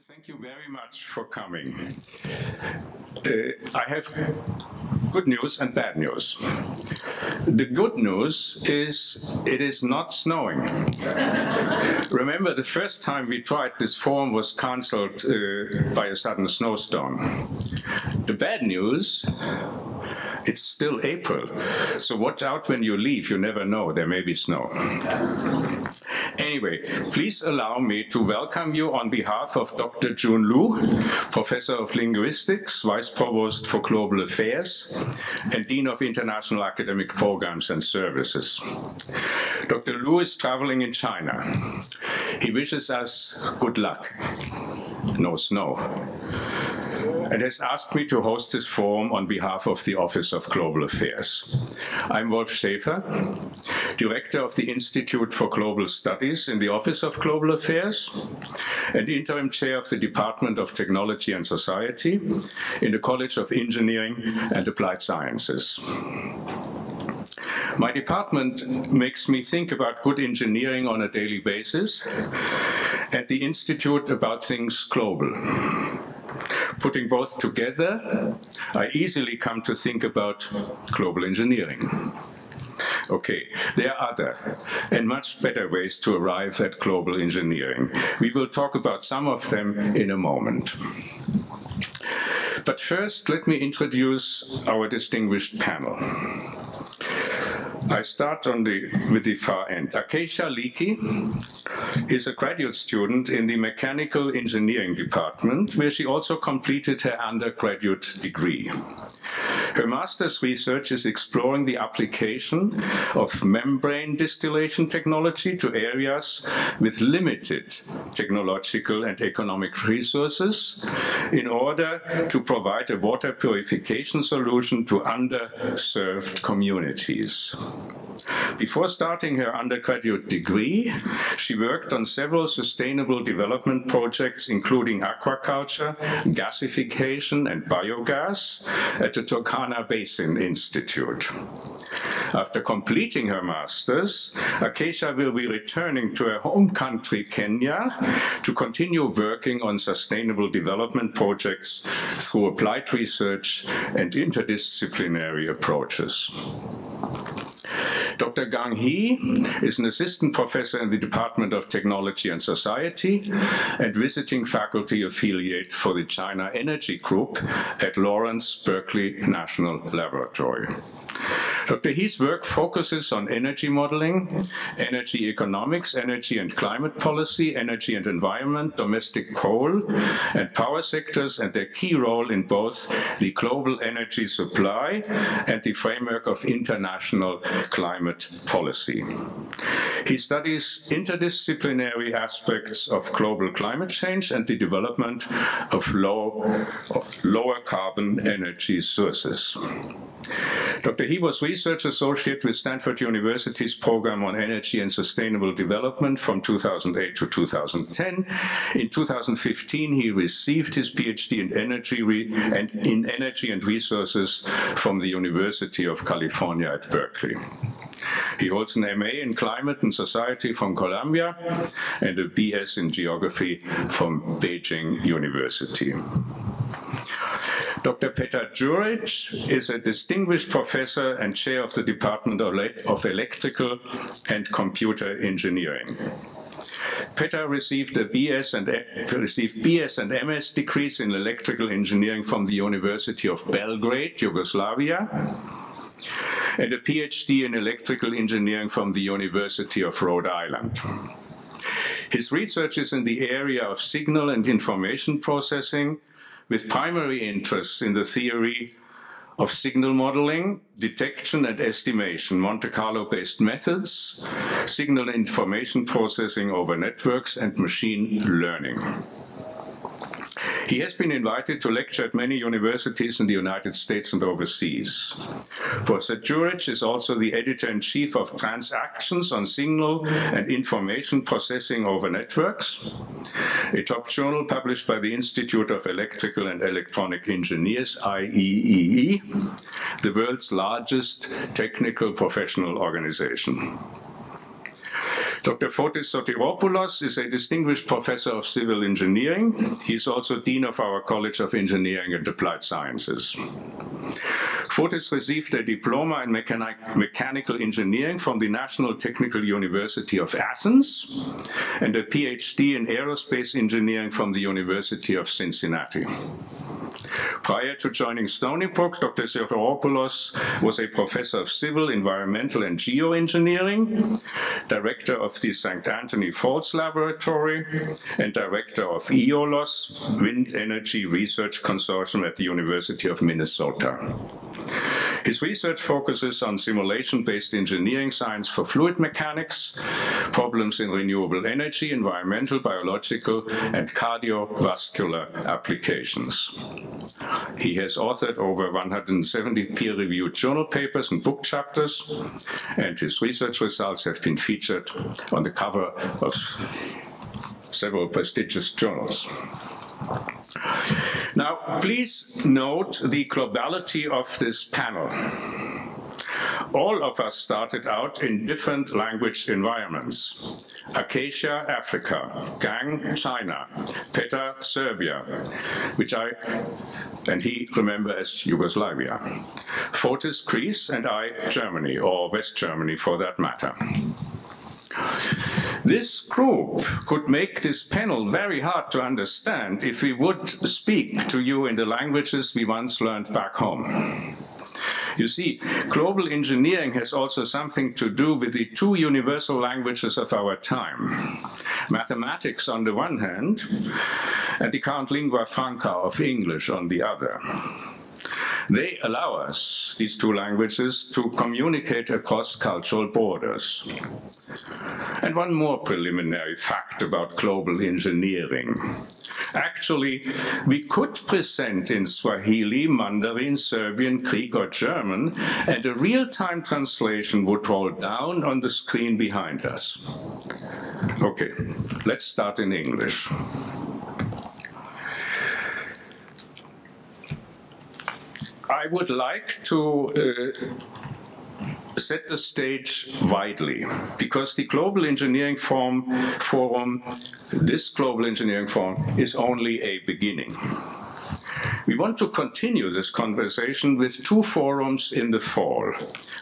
Thank you very much for coming. I have good news and bad news. The good news is it is not snowing. Remember, the first time we tried, this forum was cancelled by a sudden snowstorm. The bad news, it's still April, so watch out when you leave. You never know, there may be snow. Anyway, please allow me to welcome you on behalf of Dr. Jun Lu, Professor of Linguistics, Vice Provost for Global Affairs, and Dean of International Academic Programs and Services. Dr. Lu is traveling in China. He wishes us good luck. No snow. And has asked me to host this forum on behalf of the Office of Global Affairs. I'm Wolf Schäfer, Director of the Institute for Global Studies in the Office of Global Affairs, and Interim Chair of the Department of Technology and Society in the College of Engineering and Applied Sciences. My department makes me think about good engineering on a daily basis, and the Institute about things global. Putting both together, I easily come to think about global engineering. Okay, there are other and much better ways to arrive at global engineering. We will talk about some of them in a moment. But first, let me introduce our distinguished panel. I start with the far end. Acacia Leakey is a graduate student in the Mechanical Engineering Department, where she also completed her undergraduate degree. Her master's research is exploring the application of membrane distillation technology to areas with limited technological and economic resources in order to provide a water purification solution to underserved communities. Before starting her undergraduate degree, she worked on several sustainable development projects, including aquaculture, gasification, and biogas at the Turkana Basin Institute. After completing her master's, Acacia will be returning to her home country, Kenya, to continue working on sustainable development projects through applied research and interdisciplinary approaches. Dr. Gang He is an assistant professor in the Department of Technology and Society and visiting faculty affiliate for the China Energy Group at Lawrence Berkeley National Laboratory. Dr. He's work focuses on energy modeling, energy economics, energy and climate policy, energy and environment, domestic coal and power sectors, and their key role in both the global energy supply and the framework of international climate policy. He studies interdisciplinary aspects of global climate change and the development of lower carbon energy sources. Dr. He was research associate with Stanford University's program on energy and sustainable development from 2008 to 2010. In 2015, he received his PhD in energy and resources from the University of California at Berkeley. He holds an MA in climate and society from Columbia and a BS in geography from Beijing University. Dr. Petar Juric is a distinguished professor and chair of the Department of Electrical and Computer Engineering. Petar received BS and MS degrees in electrical engineering from the University of Belgrade, Yugoslavia, and a PhD in electrical engineering from the University of Rhode Island. His research is in the area of signal and information processing, with primary interests in the theory of signal modeling, detection and estimation, Monte Carlo-based methods, signal and information processing over networks, and machine learning. He has been invited to lecture at many universities in the United States and overseas. Professor Juric is also the editor-in-chief of Transactions on Signal and Information Processing over Networks, a top journal published by the Institute of Electrical and Electronic Engineers, IEEE, the world's largest technical professional organization. Dr. Fotis Sotiropoulos is a distinguished professor of civil engineering. He's also dean of our College of Engineering and Applied Sciences. Fotis received a diploma in mechanical engineering from the National Technical University of Athens and a PhD in aerospace engineering from the University of Cincinnati. Prior to joining Stony Brook, Dr. Sotiropoulos was a professor of civil, environmental, and geoengineering, director of the St. Anthony Falls Laboratory, and director of EOLOS, Wind Energy Research Consortium at the University of Minnesota. His research focuses on simulation-based engineering science for fluid mechanics, problems in renewable energy, environmental, biological, and cardiovascular applications. He has authored over 170 peer-reviewed journal papers and book chapters, and his research results have been featured on the cover of several prestigious journals. Now, please note the globality of this panel. All of us started out in different language environments. Acacia, Africa, Gang, China, Petar, Serbia, and he remember as Yugoslavia. Fotis, Greece, and I, Germany, or West Germany for that matter. This group could make this panel very hard to understand if we would speak to you in the languages we once learned back home. You see, global engineering has also something to do with the two universal languages of our time. Mathematics on the one hand, and the current lingua franca of English on the other. They allow us, these two languages, to communicate across cultural borders. And one more preliminary fact about global engineering. Actually, we could present in Swahili, Mandarin, Serbian, Greek, or German, and a real-time translation would roll down on the screen behind us. Okay, let's start in English. I would like to set the stage widely, because the Global Engineering Forum, this Global Engineering Forum, is only a beginning. We want to continue this conversation with two forums in the fall,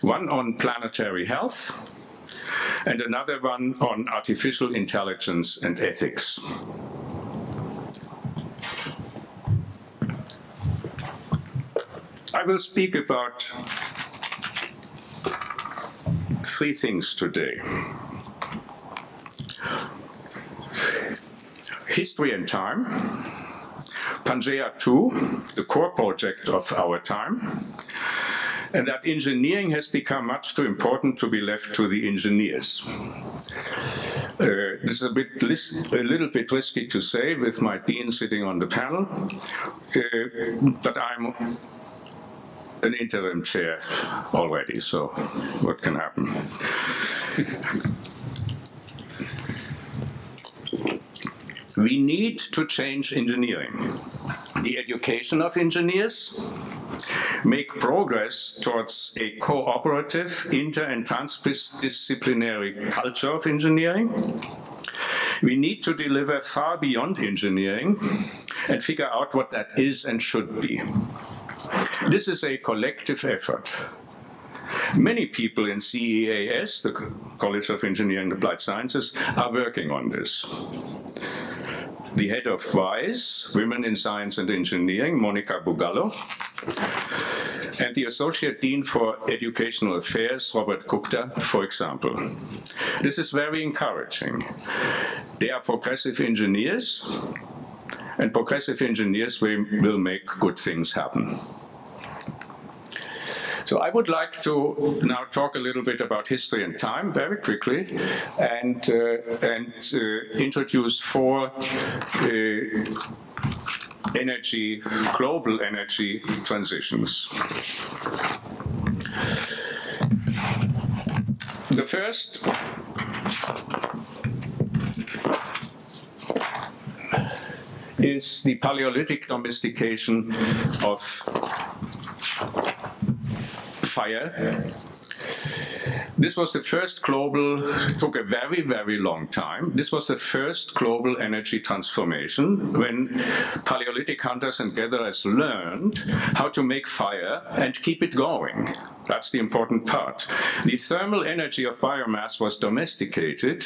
one on planetary health and another one on artificial intelligence and ethics. I will speak about three things today. History and time, Pangea 2, the core project of our time, and that engineering has become much too important to be left to the engineers. This is a little bit risky to say with my dean sitting on the panel, but I'm an interim chair already, so what can happen? We need to change engineering, the education of engineers, make progress towards a cooperative, inter- and transdisciplinary culture of engineering. We need to deliver far beyond engineering and figure out what that is and should be. This is a collective effort. Many people in CEAS, the College of Engineering and Applied Sciences, are working on this. The head of WISE, Women in Science and Engineering, Monica Bugallo, and the Associate Dean for Educational Affairs, Robert Gupta, for example. This is very encouraging. They are progressive engineers, and progressive engineers will make good things happen. So I would like to now talk a little bit about history and time very quickly, and introduce four global energy transitions. The first is the Paleolithic domestication of fire. this was the first global, took a very, very long time. This was the first global energy transformation when Paleolithic hunters and gatherers learned how to make fire and keep it going. That's the important part. The thermal energy of biomass was domesticated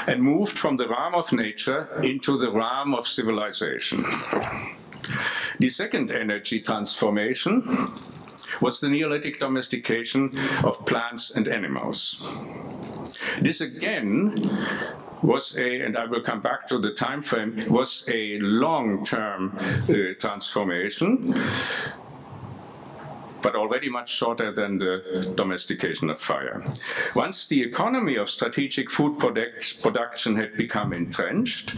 and moved from the realm of nature into the realm of civilization. The second energy transformation was the Neolithic domestication of plants and animals. This again was and I will come back to the time frame, was a long-term transformation, but already much shorter than the domestication of fire. Once the economy of strategic food production had become entrenched,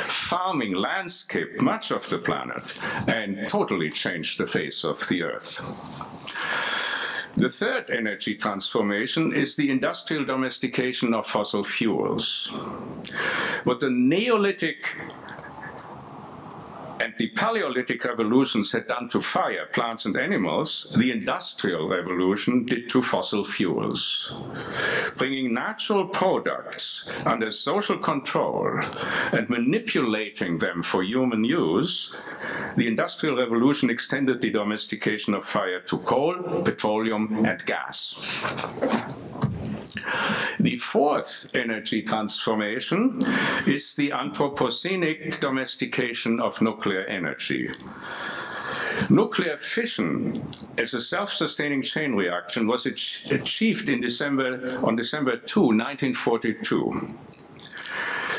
farming landscaped much of the planet and totally changed the face of the earth. The third energy transformation is the industrial domestication of fossil fuels. What the Neolithic and the Paleolithic revolutions had done to fire, plants and animals, the Industrial Revolution did to fossil fuels. Bringing natural products under social control and manipulating them for human use, the Industrial Revolution extended the domestication of fire to coal, petroleum and gas. The fourth energy transformation is the Anthropocenic domestication of nuclear energy. Nuclear fission as a self-sustaining chain reaction was achieved on December 2, 1942.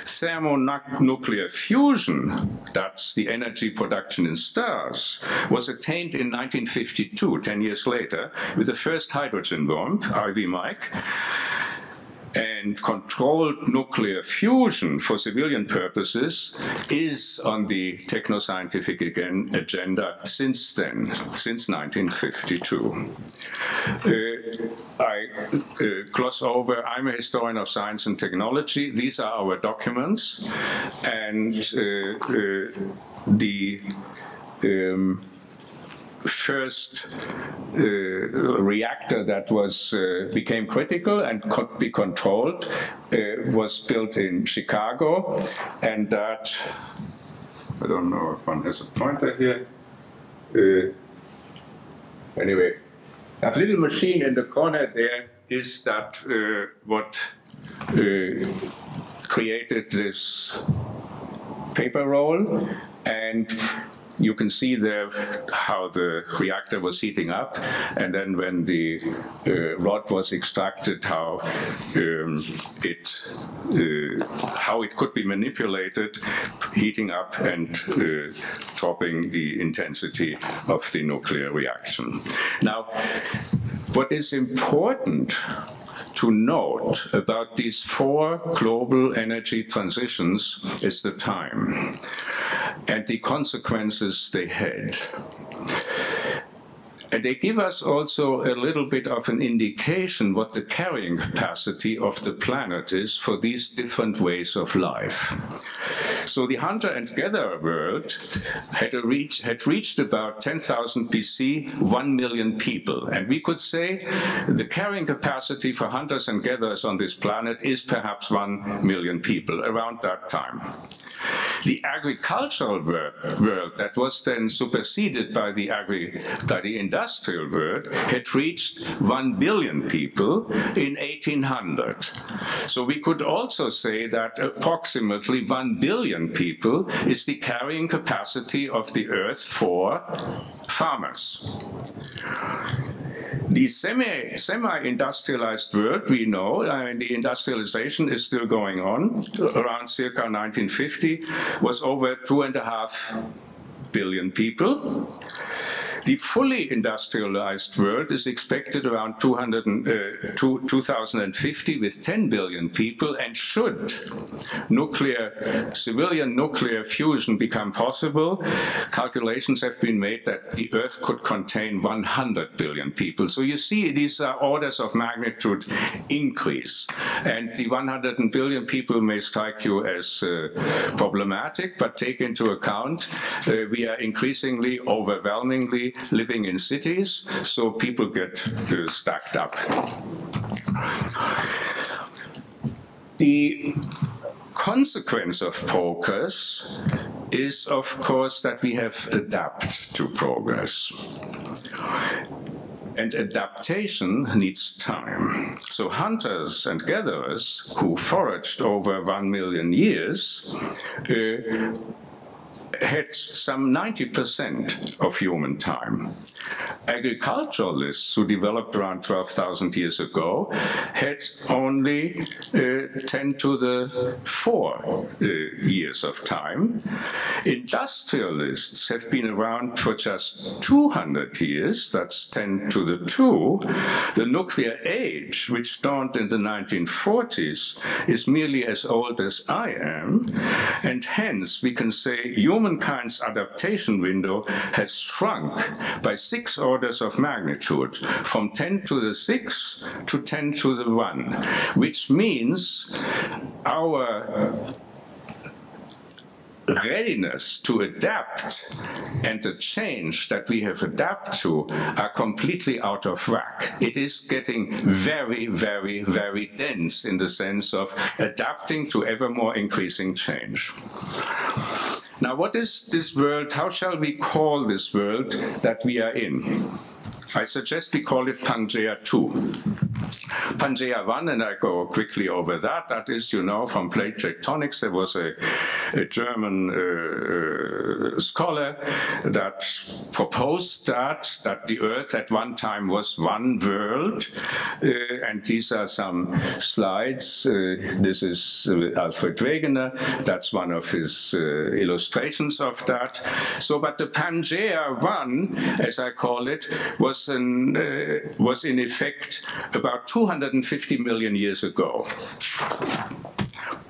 Thermonuclear fusion, that's the energy production in stars, was attained in 1952, 10 years later, with the first hydrogen bomb, Ivy Mike. And controlled nuclear fusion for civilian purposes is on the techno-scientific agenda since then, since 1952. I gloss over, I'm a historian of science and technology. These are our documents, and the first reactor that became critical and could be controlled was built in Chicago, and that, I don't know if one has a pointer here. Anyway, that little machine in the corner there is that what created this paper roll, and you can see there how the reactor was heating up, and then when the rod was extracted, how it could be manipulated, heating up and dropping the intensity of the nuclear reaction. Now, what is important to note about these four global energy transitions is the time and the consequences they had. And they give us also a little bit of an indication what the carrying capacity of the planet is for these different ways of life. So the hunter and gatherer world had reached about 10,000 BC, 1 million people. And we could say the carrying capacity for hunters and gatherers on this planet is perhaps 1 million people around that time. The agricultural world that was then superseded by the industrial world had reached 1 billion people in 1800. So we could also say that approximately 1 billion people is the carrying capacity of the earth for farmers. The semi-industrialized world, we know, the industrialization is still going on, around circa 1950, was over 2.5 billion people. The fully industrialized world is expected around 2050 with 10 billion people, and should civilian nuclear fusion become possible, calculations have been made that the Earth could contain 100 billion people. So you see, these are orders of magnitude increase. And the 100 billion people may strike you as problematic, but take into account we are increasingly, overwhelmingly living in cities, so people get stacked up. The consequence of progress is, of course, that we have adapted to progress. And adaptation needs time. So hunters and gatherers who foraged over 1 million years had some 90% of human time. Agriculturalists who developed around 12,000 years ago had only 10 to the 4 years of time. Industrialists have been around for just 200 years, that's 10 to the 2. The nuclear age, which dawned in the 1940s, is merely as old as I am, and hence we can say humankind's adaptation window has shrunk by 6 orders of magnitude, from 10 to the 6 to 10 to the 1, which means our readiness to adapt and the change that we have adapted to are completely out of whack. It is getting very, very, very dense in the sense of adapting to ever more increasing change. Now, what is this world? How shall we call this world that we are in? I suggest we call it Pangea 2. Pangea 1, and I go quickly over that, that is, you know, from plate tectonics. There was a German scholar that proposed that the Earth at one time was one world, and these are some slides. This is Alfred Wegener. That's one of his illustrations of that. So, but the Pangea 1, as I call it, was in effect about 250 million years ago.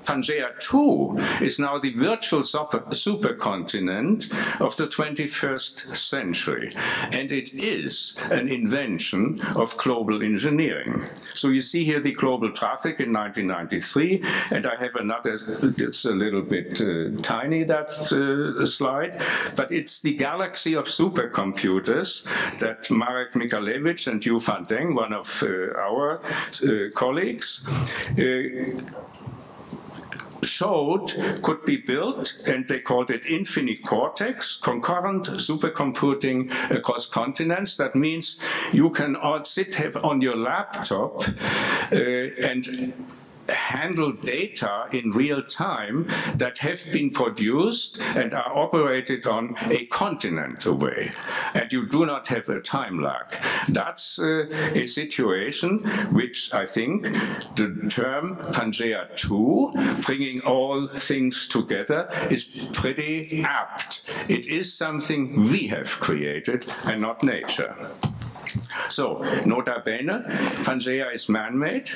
Pangea 2 is now the virtual supercontinent of the 21st century, and it is an invention of global engineering. So you see here the global traffic in 1993, and I have another, it's a little bit tiny, that slide, but it's the galaxy of supercomputers that Marek Michalewicz and Yu van Deng, one of our colleagues, showed could be built, and they called it infinite cortex, concurrent supercomputing across continents. That means you can all have on your laptop and handle data in real time that have been produced and are operated on a continent away, and you do not have a time lag. That's a situation which I think the term Pangea 2, bringing all things together, is pretty apt. It is something we have created and not nature. So, nota bene, Pangea is man-made.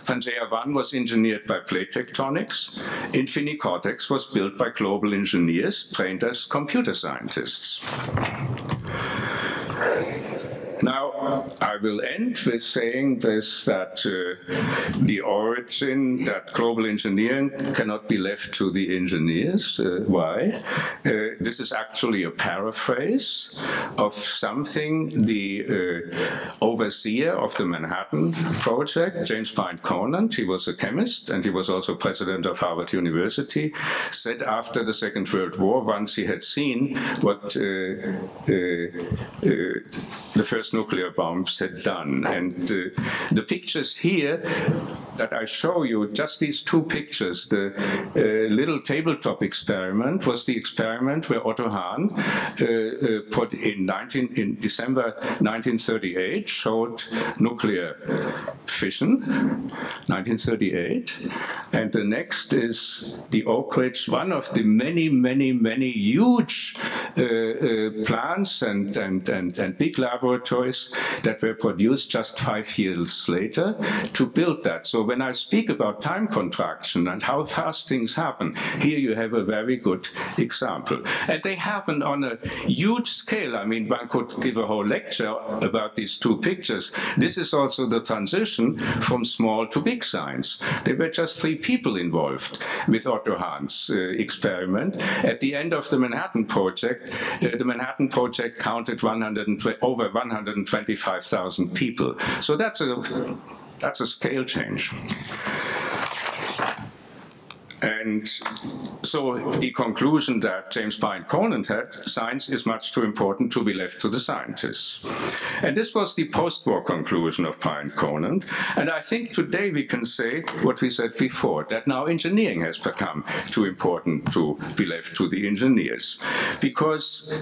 Pangea 1 was engineered by plate tectonics. Infinite cortex was built by global engineers trained as computer scientists. Now, I will end with saying this, that the origin, that global engineering cannot be left to the engineers. Why? This is actually a paraphrase of something the overseer of the Manhattan Project, James Pine Conant, he was a chemist and he was also president of Harvard University, said after the Second World War, once he had seen what the first nuclear bombs had done. And the pictures here that I show you, just these two pictures, the little tabletop experiment was the experiment where Otto Hahn put in December 1938, showed nuclear fission, 1938. And the next is the Oak Ridge, one of the many, many, many huge plants and big laboratories that were produced just 5 years later to build that. So when I speak about time contraction and how fast things happen, here you have a very good example. And they happened on a huge scale. I mean, one could give a whole lecture about these two pictures. This is also the transition from small to big science. There were just 3 people involved with Otto Hahn's experiment. At the end of the Manhattan Project counted over 125,000 people. So that's a That's a scale change. And so the conclusion that James Bryan Conant had, science is much too important to be left to the scientists. And this was the post-war conclusion of Bryan Conant. And I think today we can say what we said before, that now engineering has become too important to be left to the engineers. Because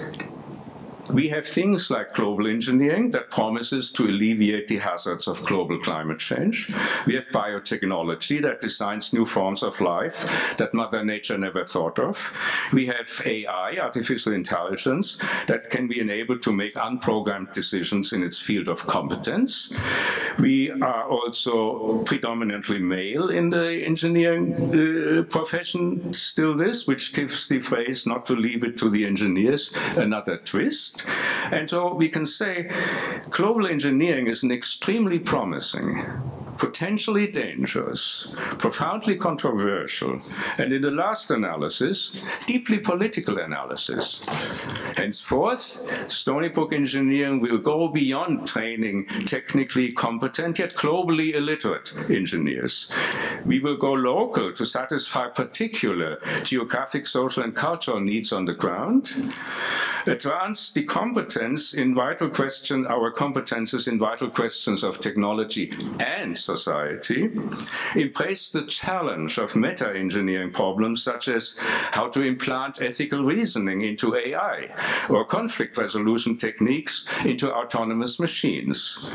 we have things like global engineering that promises to alleviate the hazards of global climate change. We have biotechnology that designs new forms of life that Mother Nature never thought of. We have AI, artificial intelligence, that can be enabled to make unprogrammed decisions in its field of competence. We are also predominantly male in the engineering profession, still this, which gives the phrase not to leave it to the engineers another twist. And so we can say global engineering is an extremely promising, potentially dangerous, profoundly controversial, and in the last analysis, deeply political analysis. Henceforth, Stony Brook engineering will go beyond training technically competent yet globally illiterate engineers. We will go local to satisfy particular geographic, social, and cultural needs on the ground, advance the competence in vital questions, our competences in vital questions of technology and society, embrace the challenge of meta-engineering problems such as how to implant ethical reasoning into AI or conflict resolution techniques into autonomous machines.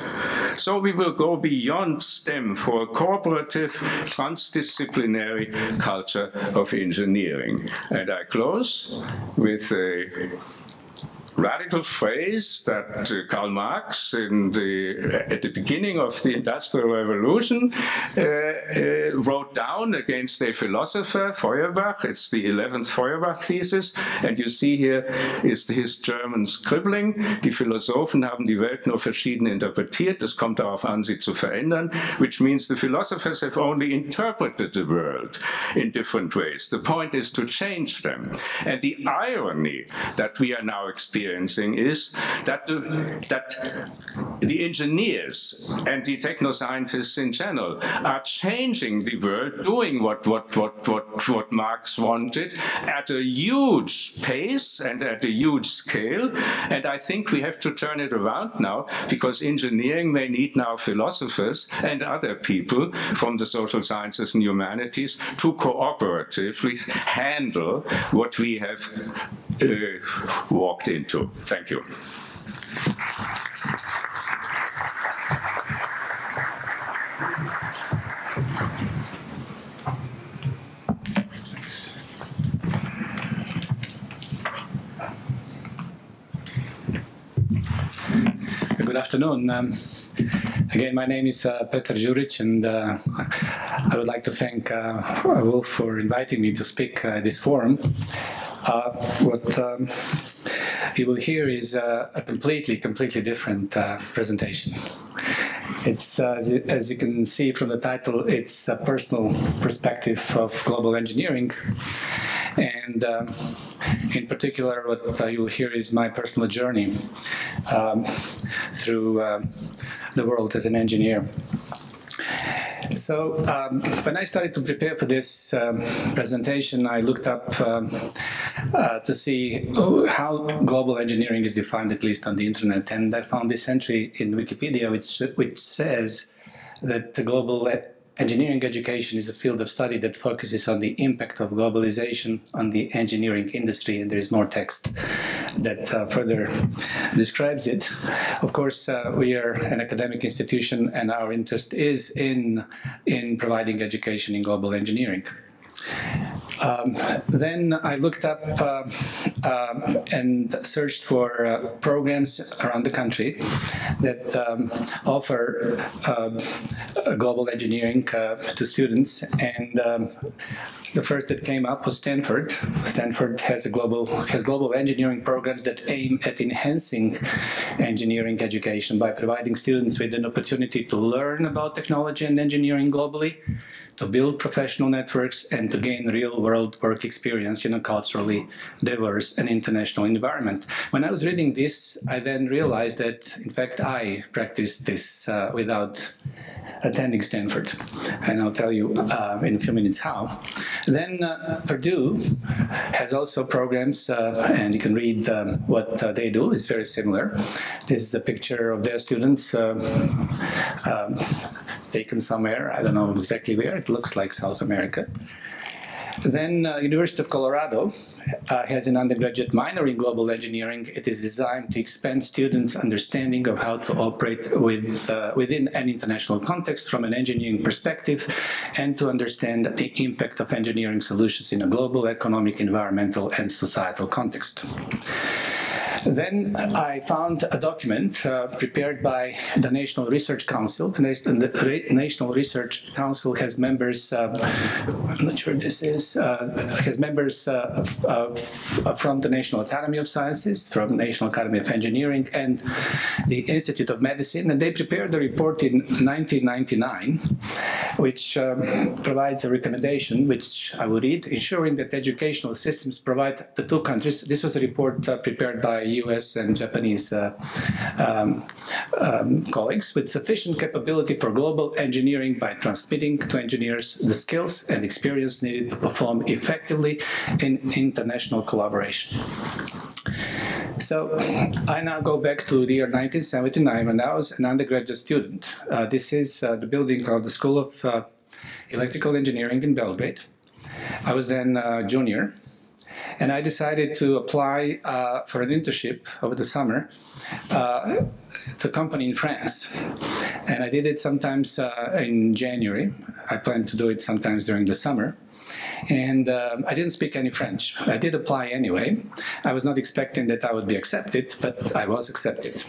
So we will go beyond STEM for a cooperative, transdisciplinary culture of engineering. And I close with a radical phrase that Karl Marx at the beginning of the Industrial Revolution wrote down against a philosopher, Feuerbach. It's the 11th Feuerbach thesis. And you see here is his German scribbling. Die Philosophen haben die Welt nur verschieden interpretiert. Es kommt darauf an, sie zu verändern, which means the philosophers have only interpreted the world in different ways. The point is to change them. And the irony that we are now experiencing is that the engineers and the technoscientists in general are changing the world, doing what Marx wanted at a huge pace and at a huge scale. And I think we have to turn it around now, because engineering may need now philosophers and other people from the social sciences and humanities to cooperatively handle what we have walked into. Thank you. Good afternoon. Again, my name is Petar Đurić, and I would like to thank Wolf for inviting me to speak at this forum. What you will hear is a completely different presentation. It's, as you can see from the title, it's a personal perspective of global engineering. And in particular, what you will hear is my personal journey through the world as an engineer. So when I started to prepare for this presentation, I looked up to see how global engineering is defined, at least on the internet, and I found this entry in Wikipedia which says that the global engineering education is a field of study that focuses on the impact of globalization on the engineering industry, and there is more text that further describes it. Of course, we are an academic institution, and our interest is in providing education in global engineering. Then I looked up and searched for programs around the country that offer global engineering to students, and the first that came up was Stanford. Stanford has global engineering programs that aim at enhancing engineering education by providing students with an opportunity to learn about technology and engineering globally, to build professional networks, and to gain real real-world work experience in a culturally diverse and international environment. When I was reading this, I then realized that, in fact, I practiced this without attending Stanford, and I'll tell you in a few minutes how. Then Purdue has also programs, and you can read what they do. It's very similar. This is a picture of their students taken somewhere. I don't know exactly where. It looks like South America. Then University of Colorado has an undergraduate minor in global engineering. It is designed to expand students' understanding of how to operate within an international context from an engineering perspective and to understand the impact of engineering solutions in a global economic, environmental, and societal context. Then I found a document prepared by the National Research Council. The National Research Council has members, I'm not sure this is, has members from the National Academy of Sciences, from the National Academy of Engineering, and the Institute of Medicine. And they prepared a report in 1999, which provides a recommendation, which I will read, ensuring that educational systems provide the two countries. This was a report prepared by US and Japanese colleagues with sufficient capability for global engineering by transmitting to engineers the skills and experience needed to perform effectively in international collaboration. So I now go back to the year 1979 when I was an undergraduate student. This is the building of the School of Electrical Engineering in Belgrade. I was then a junior. And I decided to apply for an internship over the summer to a company in France. And I did it sometimes in January. I planned to do it sometimes during the summer. And I didn't speak any French. I did apply anyway. I was not expecting that I would be accepted, but I was accepted.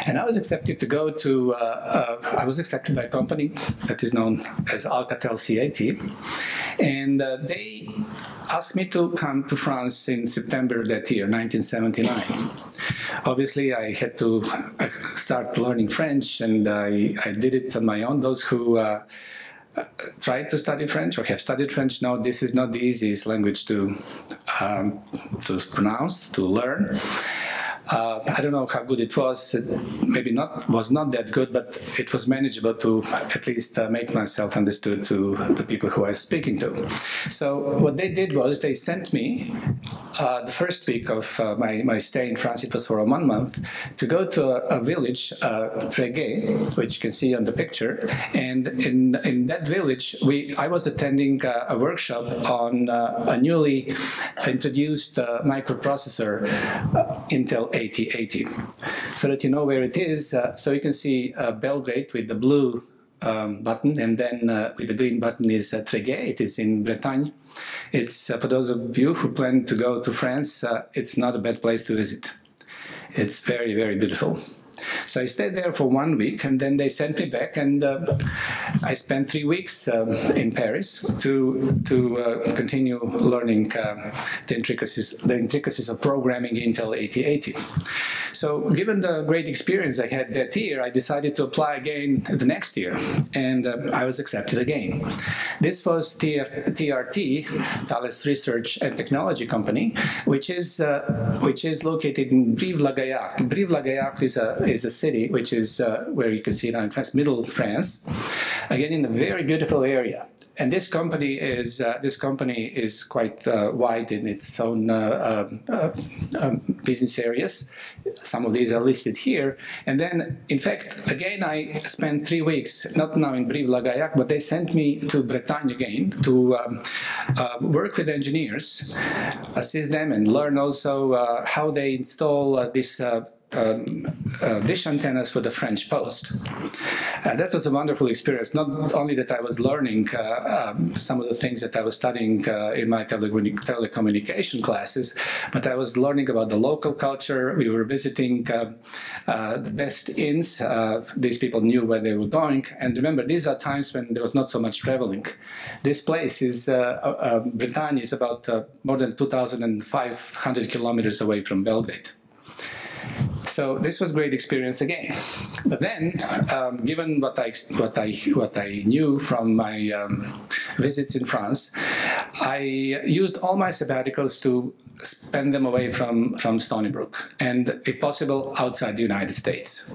And I was accepted to go to, I was accepted by a company that is known as Alcatel CAT. And they asked me to come to France in September that year, 1979. Obviously, I had to start learning French, and I did it on my own. Those who tried to study French or have studied French know this is not the easiest language to pronounce, to learn. I don't know how good it was. It maybe was not that good, but it was manageable to at least make myself understood to the people who I was speaking to. So what they did was they sent me the first week of my stay in France. It was for 1 month to go to a village, Tréguet, which you can see on the picture. And in that village, I was attending a workshop on a newly introduced microprocessor, Intel 8080. So that you know where it is, so you can see Belgrade with the blue button, and then with the green button is Tréguet. It is in Bretagne. It's, for those of you who plan to go to France, it's not a bad place to visit. It's very, very beautiful. So I stayed there for 1 week, and then they sent me back, and I spent 3 weeks in Paris to continue learning the intricacies of programming Intel 8080. So given the great experience I had that year, I decided to apply again the next year, and I was accepted again. This was TRT, Thales Research and Technology Company, which is located in Brive-la-Gaillarde. Brive-la-Gaillarde is a city which is where you can see it in France, middle France, again in a very beautiful area. And this company is quite wide in its own business areas. Some of these are listed here. And then, in fact, again, I spent 3 weeks, not now in Brive-la-Gaillarde, but they sent me to Bretagne again to work with engineers, assist them, and learn also how they install this dish antennas for the French Post. That was a wonderful experience. Not only that I was learning some of the things that I was studying in my telecommunication classes, but I was learning about the local culture. We were visiting the best inns. These people knew where they were going. And remember, these are times when there was not so much traveling. This place is, Bretagne is about more than 2,500 kilometers away from Belgrade. So this was a great experience again. But then, given what I knew from my visits in France, I used all my sabbaticals to spend them away from Stony Brook, and if possible, outside the United States.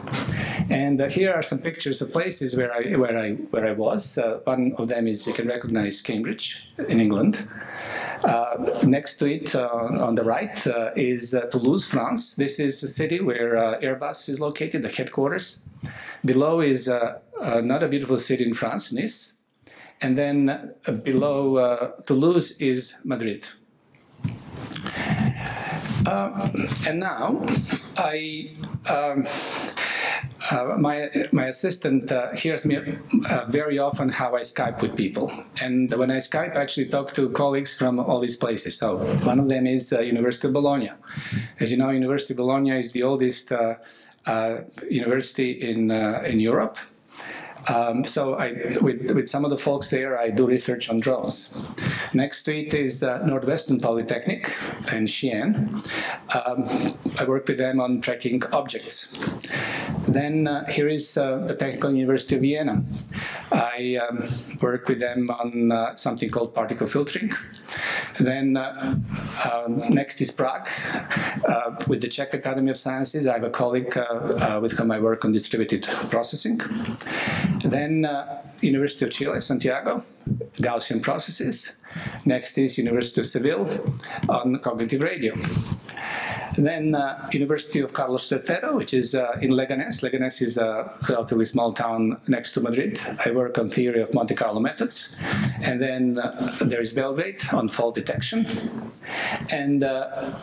And here are some pictures of places where I was. One of them is, you can recognize, Cambridge in England. Next to it, on the right, is Toulouse, France. This is a city where Airbus is located, the headquarters. Below is another beautiful city in France, Nice. And then below Toulouse is Madrid. And now, my assistant hears me very often how I Skype with people. And when I Skype, I actually talk to colleagues from all these places. So one of them is University of Bologna. As you know, University of Bologna is the oldest university in Europe. So with some of the folks there, I do research on drones. Next to it is Northwestern Polytechnic in Xi'an. I work with them on tracking objects. Then here is the Technical University of Vienna. I work with them on something called particle filtering. Then next is Prague. With the Czech Academy of Sciences, I have a colleague with whom I work on distributed processing. Then University of Chile, Santiago, Gaussian processes. Next is University of Seville on cognitive radio. Then University of Carlos III, which is in Leganés. Leganés is a relatively small town next to Madrid. I work on theory of Monte Carlo methods. And then there is Belgrade on fault detection. And a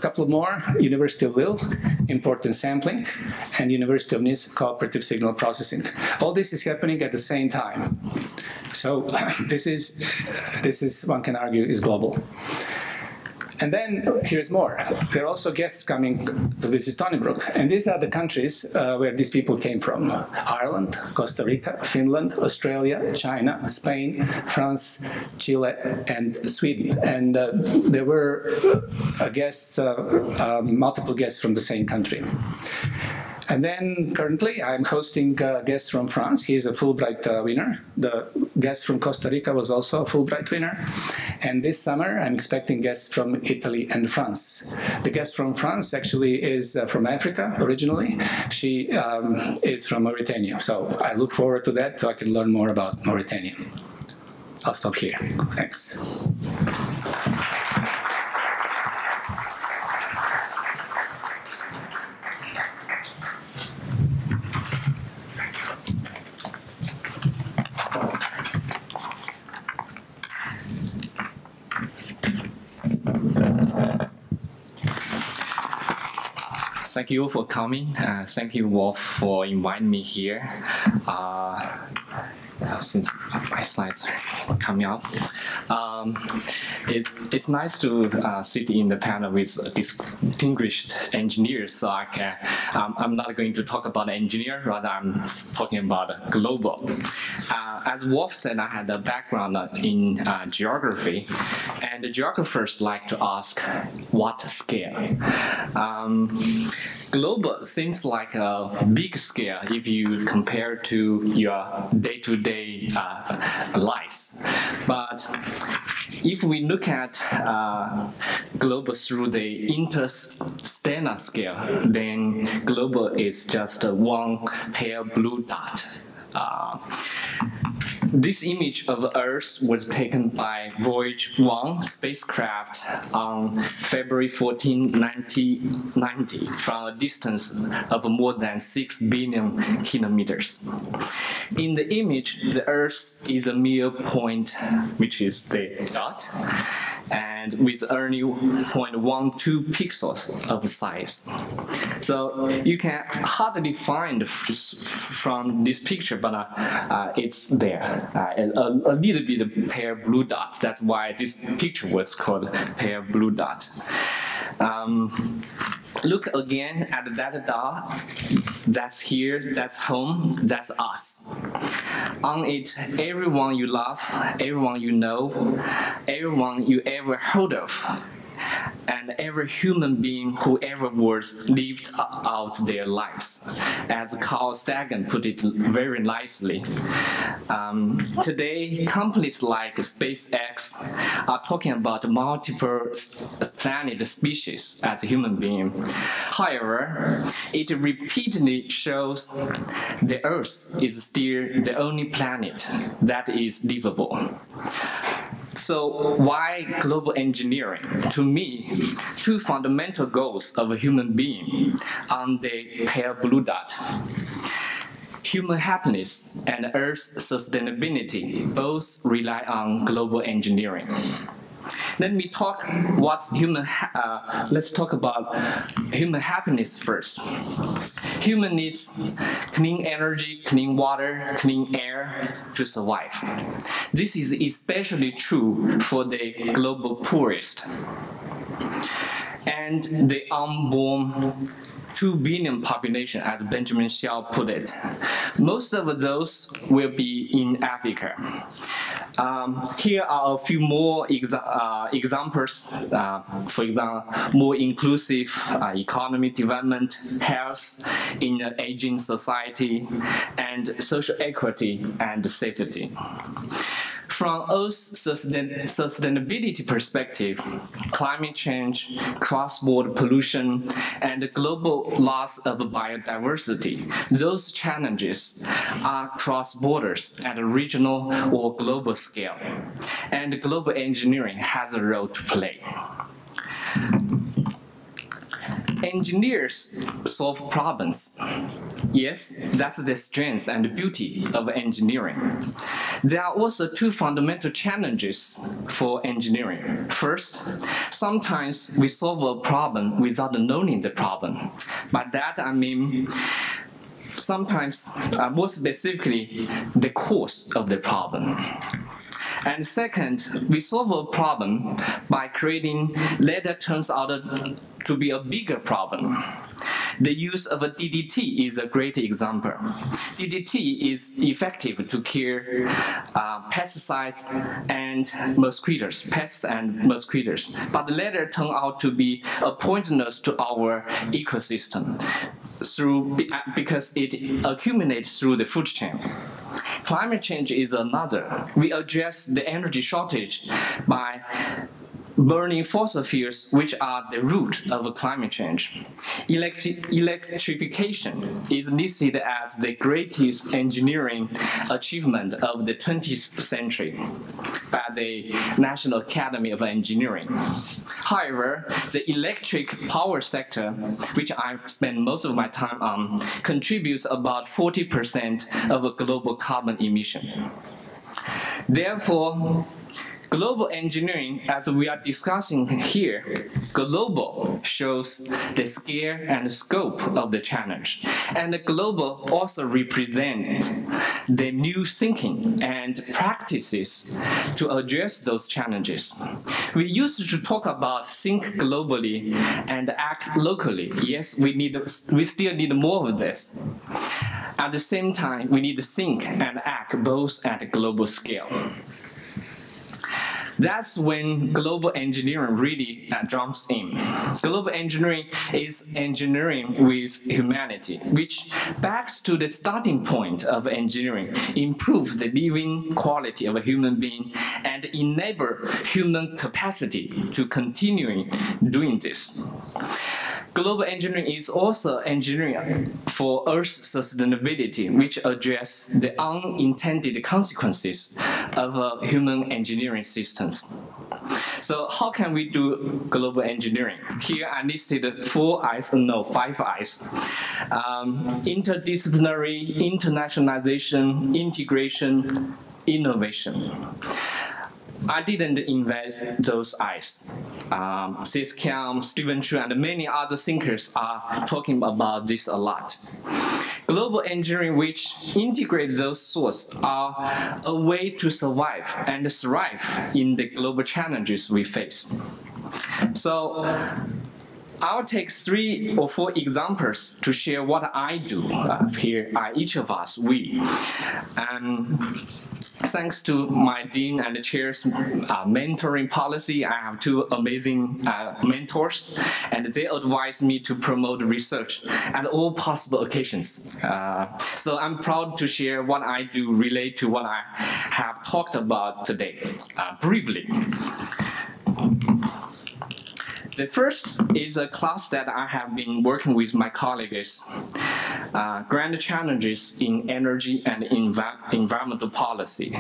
couple more, University of Lille, importance sampling, and University of Nice, cooperative signal processing. All this is happening at the same time. So this is, one can argue, is global. And then here's more. There are also guests coming to visit Stony Brook. And these are the countries where these people came from. Ireland, Costa Rica, Finland, Australia, China, Spain, France, Chile, and Sweden. And there were guests, multiple guests from the same country. And then currently I'm hosting guests from France. He is a Fulbright winner. The guest from Costa Rica was also a Fulbright winner. And this summer I'm expecting guests from Italy and France. The guest from France actually is from Africa originally. She is from Mauritania. So I look forward to that so I can learn more about Mauritania. I'll stop here. Thanks. Thank you for coming. Thank you, Wolf, for inviting me here. Since my slides are coming up, it's nice to sit in the panel with distinguished engineers. So I'm not going to talk about engineer, rather I'm talking about global. As Wolf said, I had a background in geography, and the geographers like to ask, what scale? Global seems like a big scale if you compare to your day-to-day lives. But if we look at global through the interstellar scale, then global is just one pale blue dot. This image of Earth was taken by Voyage 1 spacecraft on February 14, 1990, from a distance of more than 6 billion kilometers. In the image, the Earth is a mere point, which is the dot, and with only 0.12 pixels of size. So you can hardly find from this picture, but it's there. A little bit of pale blue dot. That's why this picture was called pale blue dot. Look again at that dot. That's here, that's home, that's us. On it, everyone you love, everyone you know, everyone you ever heard of. and every human being who ever was lived out their lives. As Carl Sagan put it very nicely, today companies like SpaceX are talking about multiple planet species as a human being. However, it repeatedly shows the Earth is still the only planet that is livable. So why global engineering? To me, two fundamental goals of a human being are the pale blue dot. Human happiness and Earth's sustainability both rely on global engineering. Let me talk let's talk about human happiness first. Human needs clean energy, clean water, clean air to survive. This is especially true for the global poorest and the unborn 2 billion population, as Benjamin Xiao put it. Most of those will be in Africa. Here are a few more examples, for example, more inclusive economic development, health in an aging society, and social equity and safety. From Earth's sustainability perspective, climate change, cross-border pollution, and the global loss of biodiversity, those challenges are cross borders at a regional or global scale, and global engineering has a role to play. Engineers solve problems. Yes, that's the strength and beauty of engineering. There are also two fundamental challenges for engineering. First, sometimes we solve a problem without knowing the problem. By that I mean sometimes, more specifically, the cause of the problem. And second, we solve a problem by creating later turns out to be a bigger problem. The use of a DDT is a great example. DDT is effective to kill pesticides and mosquitoes, pests and mosquitoes, but later turn out to be poisonous to our ecosystem because it accumulates through the food chain. Climate change is another. We address the energy shortage by burning fossil fuels, which are the root of climate change. Electrification is listed as the greatest engineering achievement of the 20th century by the National Academy of Engineering. However, the electric power sector, which I spend most of my time on, contributes about 40% of global carbon emission. Therefore, global engineering, as we are discussing here, global shows the scale and scope of the challenge. And the global also represents the new thinking and practices to address those challenges. We used to talk about think globally and act locally. Yes, we still need more of this. At the same time, we need to think and act both at a global scale. That's when global engineering really jumps in. Global engineering is engineering with humanity, which backs to the starting point of engineering, improve the living quality of a human being, and enable human capacity to continue doing this. Global engineering is also engineering for Earth's sustainability, which address the unintended consequences of human engineering systems. So how can we do global engineering? Here I listed 5 I's. Interdisciplinary, internationalization, integration, innovation. I didn't invent those I's. Siskam, Stephen Chu, and many other thinkers are talking about this a lot. Global engineering, which integrate those sources, are a way to survive and thrive in the global challenges we face. So I'll take 3 or 4 examples to share what I do here, each of us, we. thanks to my dean and the chair's mentoring policy, I have two amazing mentors, and they advise me to promote research at all possible occasions. So I'm proud to share what I do relate to what I have talked about today, briefly. The first is a class that I have been working with my colleagues, Grand Challenges in Energy and Environmental Policy.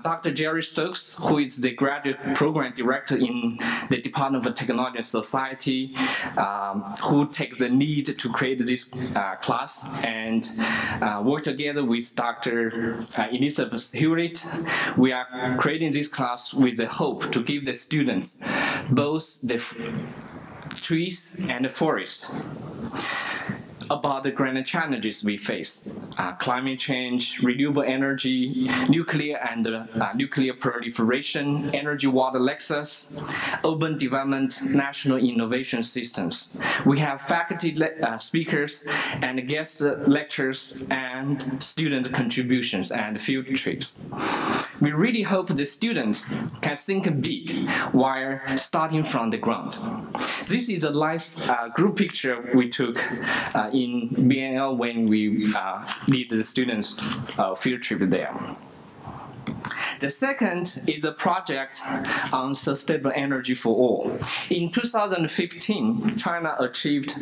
Dr. Jerry Stokes, who is the graduate program director in the Department of Technology and Society, who takes the lead to create this class, and work together with Dr. Elizabeth Hewitt. We are creating this class with the hope to give the students both the trees and the forest about the grand challenges we face: climate change, renewable energy, nuclear and nuclear proliferation, energy water nexus, urban development, national innovation systems. We have faculty speakers and guest lectures and student contributions and field trips. We really hope the students can think big while starting from the ground. This is a nice group picture we took in BNL when we lead the students' field trip there. The second is a project on sustainable energy for all. In 2015, China achieved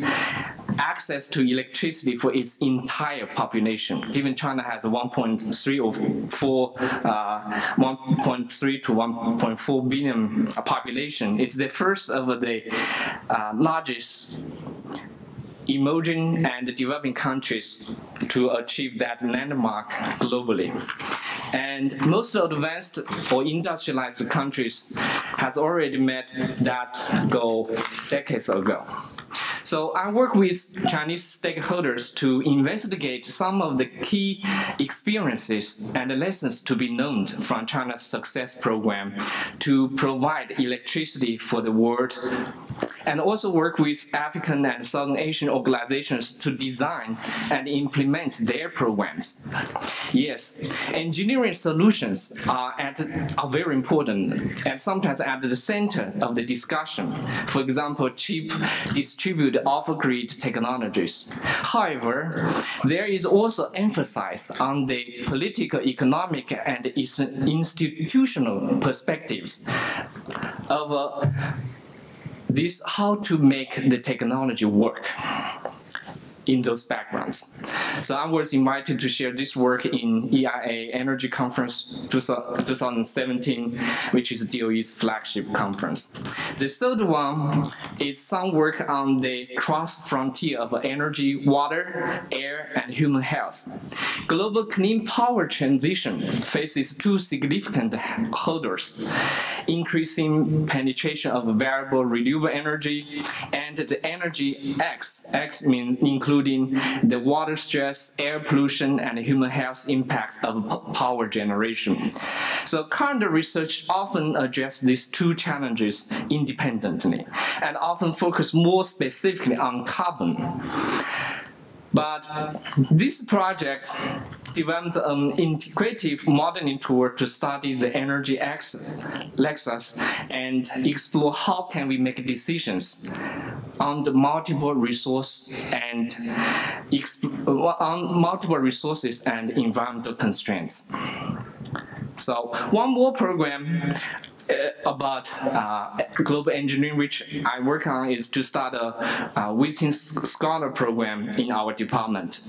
access to electricity for its entire population. Given China has 1.3 to 1.4 billion population, it's the first of the largest emerging and developing countries to achieve that landmark globally. And most advanced or industrialized countries has already met that goal decades ago. So I work with Chinese stakeholders to investigate some of the key experiences and lessons to be known from China's success program to provide electricity for the world, and also work with African and Southern Asian organizations to design and implement their programs. Yes, engineering solutions are very important and sometimes at the center of the discussion. For example, cheap distributed off-grid technologies. However, there is also emphasis on the political, economic, and institutional perspectives of this, how to make the technology work in those backgrounds. So I was invited to share this work in EIA Energy Conference 2017, which is DOE's flagship conference. The third one is some work on the cross-frontier of energy, water, air, and human health. Global clean power transition faces two significant hurdles: increasing penetration of variable renewable energy and the energy X means including the water stress, air pollution, and human health impacts of power generation. So current research often addresses these two challenges independently and often focus more specifically on carbon. But this project developed an integrative modeling tool to study the energy nexus and explore how can we make decisions on the multiple resources and environmental constraints. So one more program about global engineering, which I work on, is to start a visiting scholar program in our department.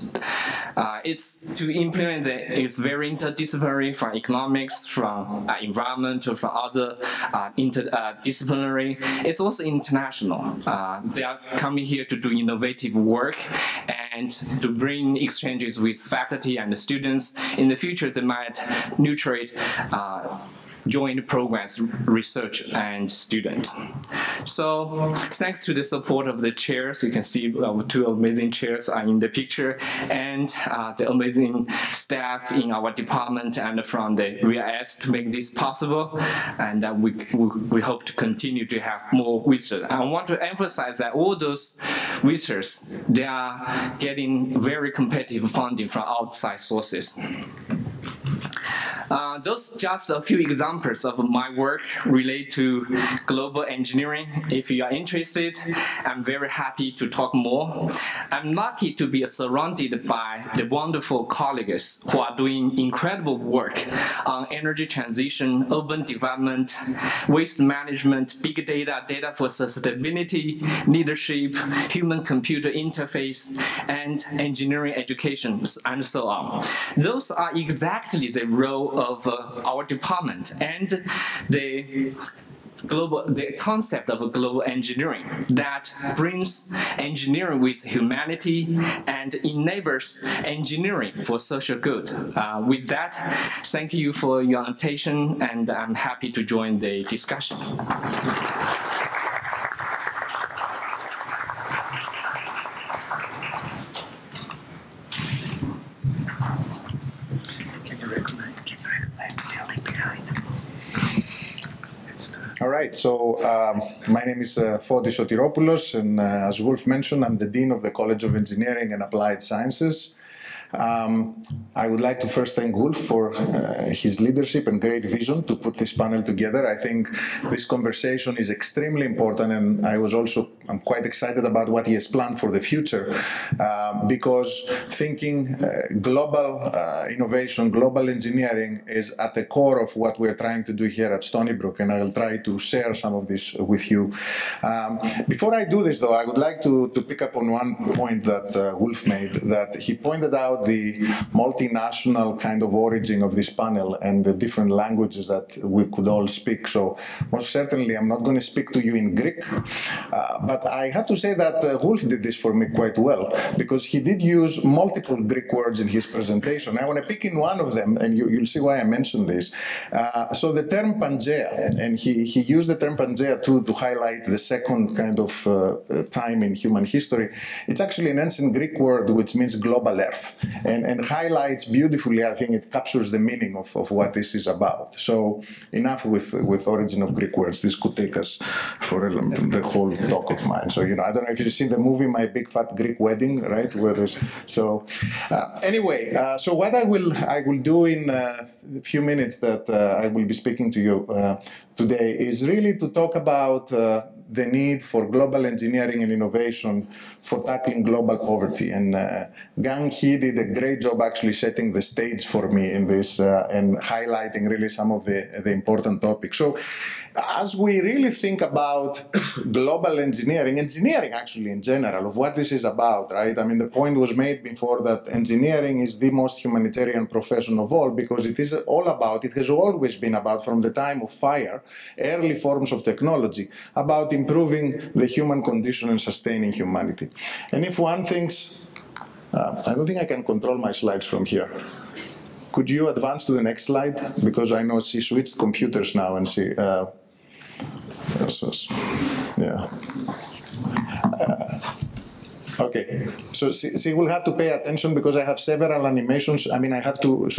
It's to implement it's very interdisciplinary, from economics, from environment, from other interdisciplinary. It's also international. They are coming here to do innovative work and to bring exchanges with faculty and the students. In the future, they might nurture joint programs, research, and student. So thanks to the support of the chairs, you can see our two amazing chairs are in the picture, and the amazing staff in our department and from the VIS to make this possible. And we hope to continue to have more visitors. I want to emphasize that all those visitors, they are getting very competitive funding from outside sources. Those just a few examples of my work related to global engineering. If you are interested, I'm very happy to talk more. I'm lucky to be surrounded by the wonderful colleagues who are doing incredible work on energy transition, urban development, waste management, big data, data for sustainability, leadership, human-computer interface, and engineering education, and so on. Those are exactly the role of our department and the concept of global engineering that brings engineering with humanity and enables engineering for social good. With that, thank you for your attention, and I'm happy to join the discussion. All right, so my name is Fotis Sotiropoulos, and as Wolf mentioned, I'm the Dean of the College of Engineering and Applied Sciences. I would like to first thank Wolf for his leadership and great vision to put this panel together. I think this conversation is extremely important, and I'm quite excited about what he has planned for the future, because thinking global innovation, global engineering is at the core of what we're trying to do here at Stony Brook, and I'll try to share some of this with you. Before I do this, though, I would like to pick up on one point that Wolf made, that he pointed out the multinational kind of origin of this panel and the different languages that we could all speak. So most certainly I'm not going to speak to you in Greek, but I have to say that Wolf did this for me quite well, because he did use multiple Greek words in his presentation. I want to pick in one of them, and you'll see why I mentioned this. So the term Pangea, and he used the term Pangea to highlight the second kind of time in human history. It's actually an ancient Greek word which means global earth. And highlights beautifully, I think it captures the meaning of what this is about. So enough with origin of Greek words. This could take us for the whole talk of mine. So, I don't know if you've seen the movie My Big Fat Greek Wedding, right? Where there's, so anyway, so what I will do in a few minutes that I will be speaking to you today is really to talk about the need for global engineering and innovation for tackling global poverty. And Gang He did a great job actually setting the stage for me in this and highlighting really some of the important topics. So as we really think about global engineering actually in general, of what this is about, right? I mean, the point was made before that engineering is the most humanitarian profession of all, because it is all about, it has always been about, from the time of fire, early forms of technology, about improving the human condition and sustaining humanity. And if one thinks, I don't think I can control my slides from here. Could you advance to the next slide? Because I know she switched computers now and she, yeah. Okay, so she will have to pay attention because I have several animations. I mean, I have to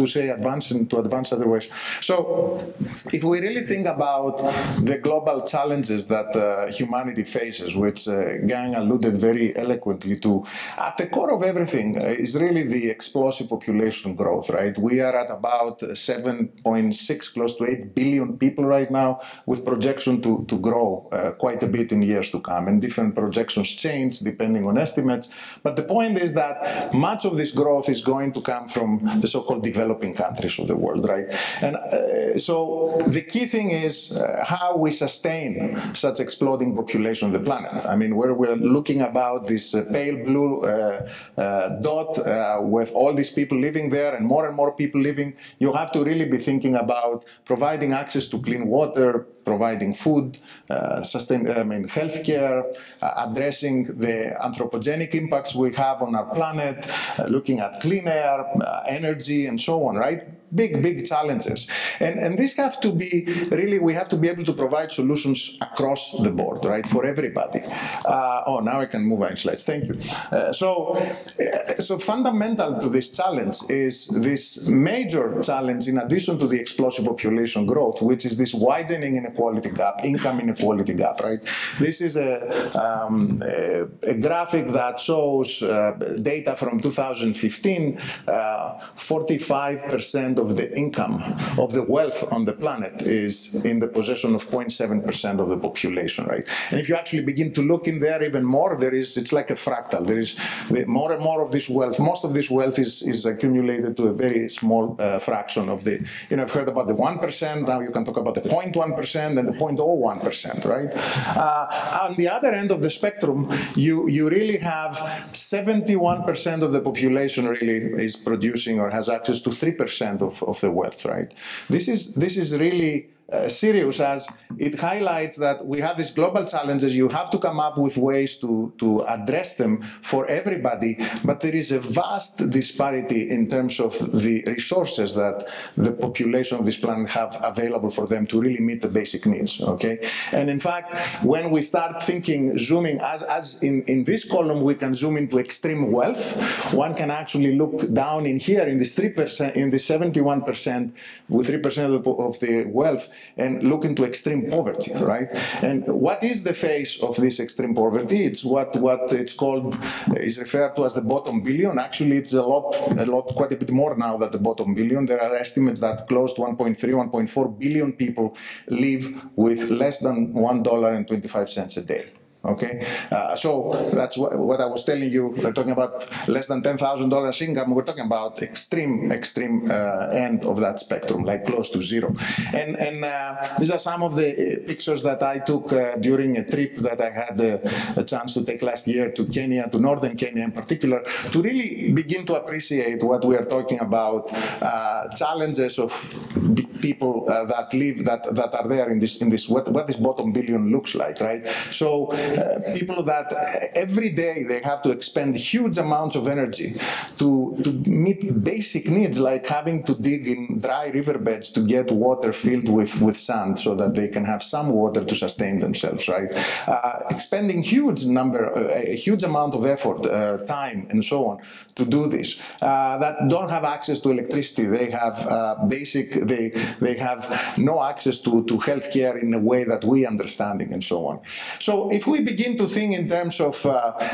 say advance and to advance otherwise. So if we really think about the global challenges that humanity faces, which Gang alluded very eloquently to, at the core of everything is really the explosive population growth, right? We are at about 7.6, close to 8 billion people right now, with projection to grow quite a bit in years to come. And different projections change depending on estimates, but the point is that much of this growth is going to come from the so-called developing countries of the world, right? And so the key thing is how we sustain such exploding population on the planet. I mean, where we're looking about this pale blue dot with all these people living there and more people living, you have to really be thinking about providing access to clean water, providing food, healthcare, addressing the anthropogenic impacts we have on our planet, looking at clean air, energy, and so on, right? Big challenges. And these have to be, really, we have to be able to provide solutions across the board, right, for everybody. Oh, now I can move on slides. Thank you. So fundamental to this challenge is this major challenge, in addition to the explosive population growth, which is this widening inequality gap, income inequality gap, right? This is a graphic that shows data from 2015, 45% of the income, of the wealth on the planet is in the possession of 0.7% of the population, right? And if you actually begin to look in there even more, it's like a fractal. There is more and more of this wealth. Most of this wealth is accumulated to a very small fraction of the, I've heard about the 1%, now you can talk about the 0.1% and the 0.01%, right? On the other end of the spectrum, you really have 71% of the population really is producing or has access to 3% of the wealth, right? This is really serious, as it highlights that we have these global challenges. You have to come up with ways to address them for everybody, but there is a vast disparity in terms of the resources that the population of this planet have available for them to really meet the basic needs, okay? And in fact, when we start thinking, zooming, as in this column, we can zoom into extreme wealth, one can actually look down in here in this 3%, in the 71%, with 3% of the wealth, and look into extreme poverty, right? And what is the face of this extreme poverty? It's what it's called, is referred to as the bottom billion. Actually, it's quite a bit more now than the bottom billion. There are estimates that close to 1.3, 1.4 billion people live with less than $1.25 a day. Okay, so that's what I was telling you. We're talking about less than $10,000 income. We're talking about extreme end of that spectrum, like close to zero. And these are some of the pictures that I took during a trip that I had a chance to take last year to Kenya, to northern Kenya in particular, to really begin to appreciate what we are talking about, challenges of people that live, that are there in this what this bottom billion looks like, right? So people that every day they have to expend huge amounts of energy to meet basic needs, like having to dig in dry riverbeds to get water filled with sand so that they can have some water to sustain themselves, right? Expending a huge amount of effort, time, and so on to do this. That don't have access to electricity. They have they have no access to healthcare in a way that we understanding, and so on. So if we begin to think in terms of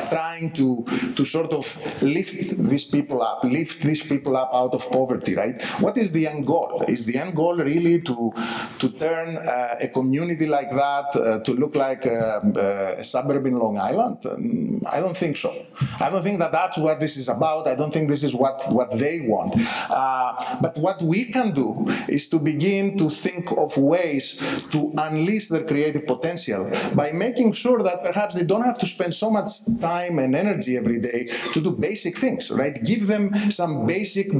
trying to sort of lift these people up out of poverty, right? What is the end goal? Is the end goal really to turn a community like that to look like a suburb in Long Island? I don't think so. I don't think that that's what this is about. I don't think this is what they want. But what we can do is to begin to think of ways to unleash their creative potential by making sure that perhaps they don't have to spend so much time and energy every day to do basic things, right? Give them some basic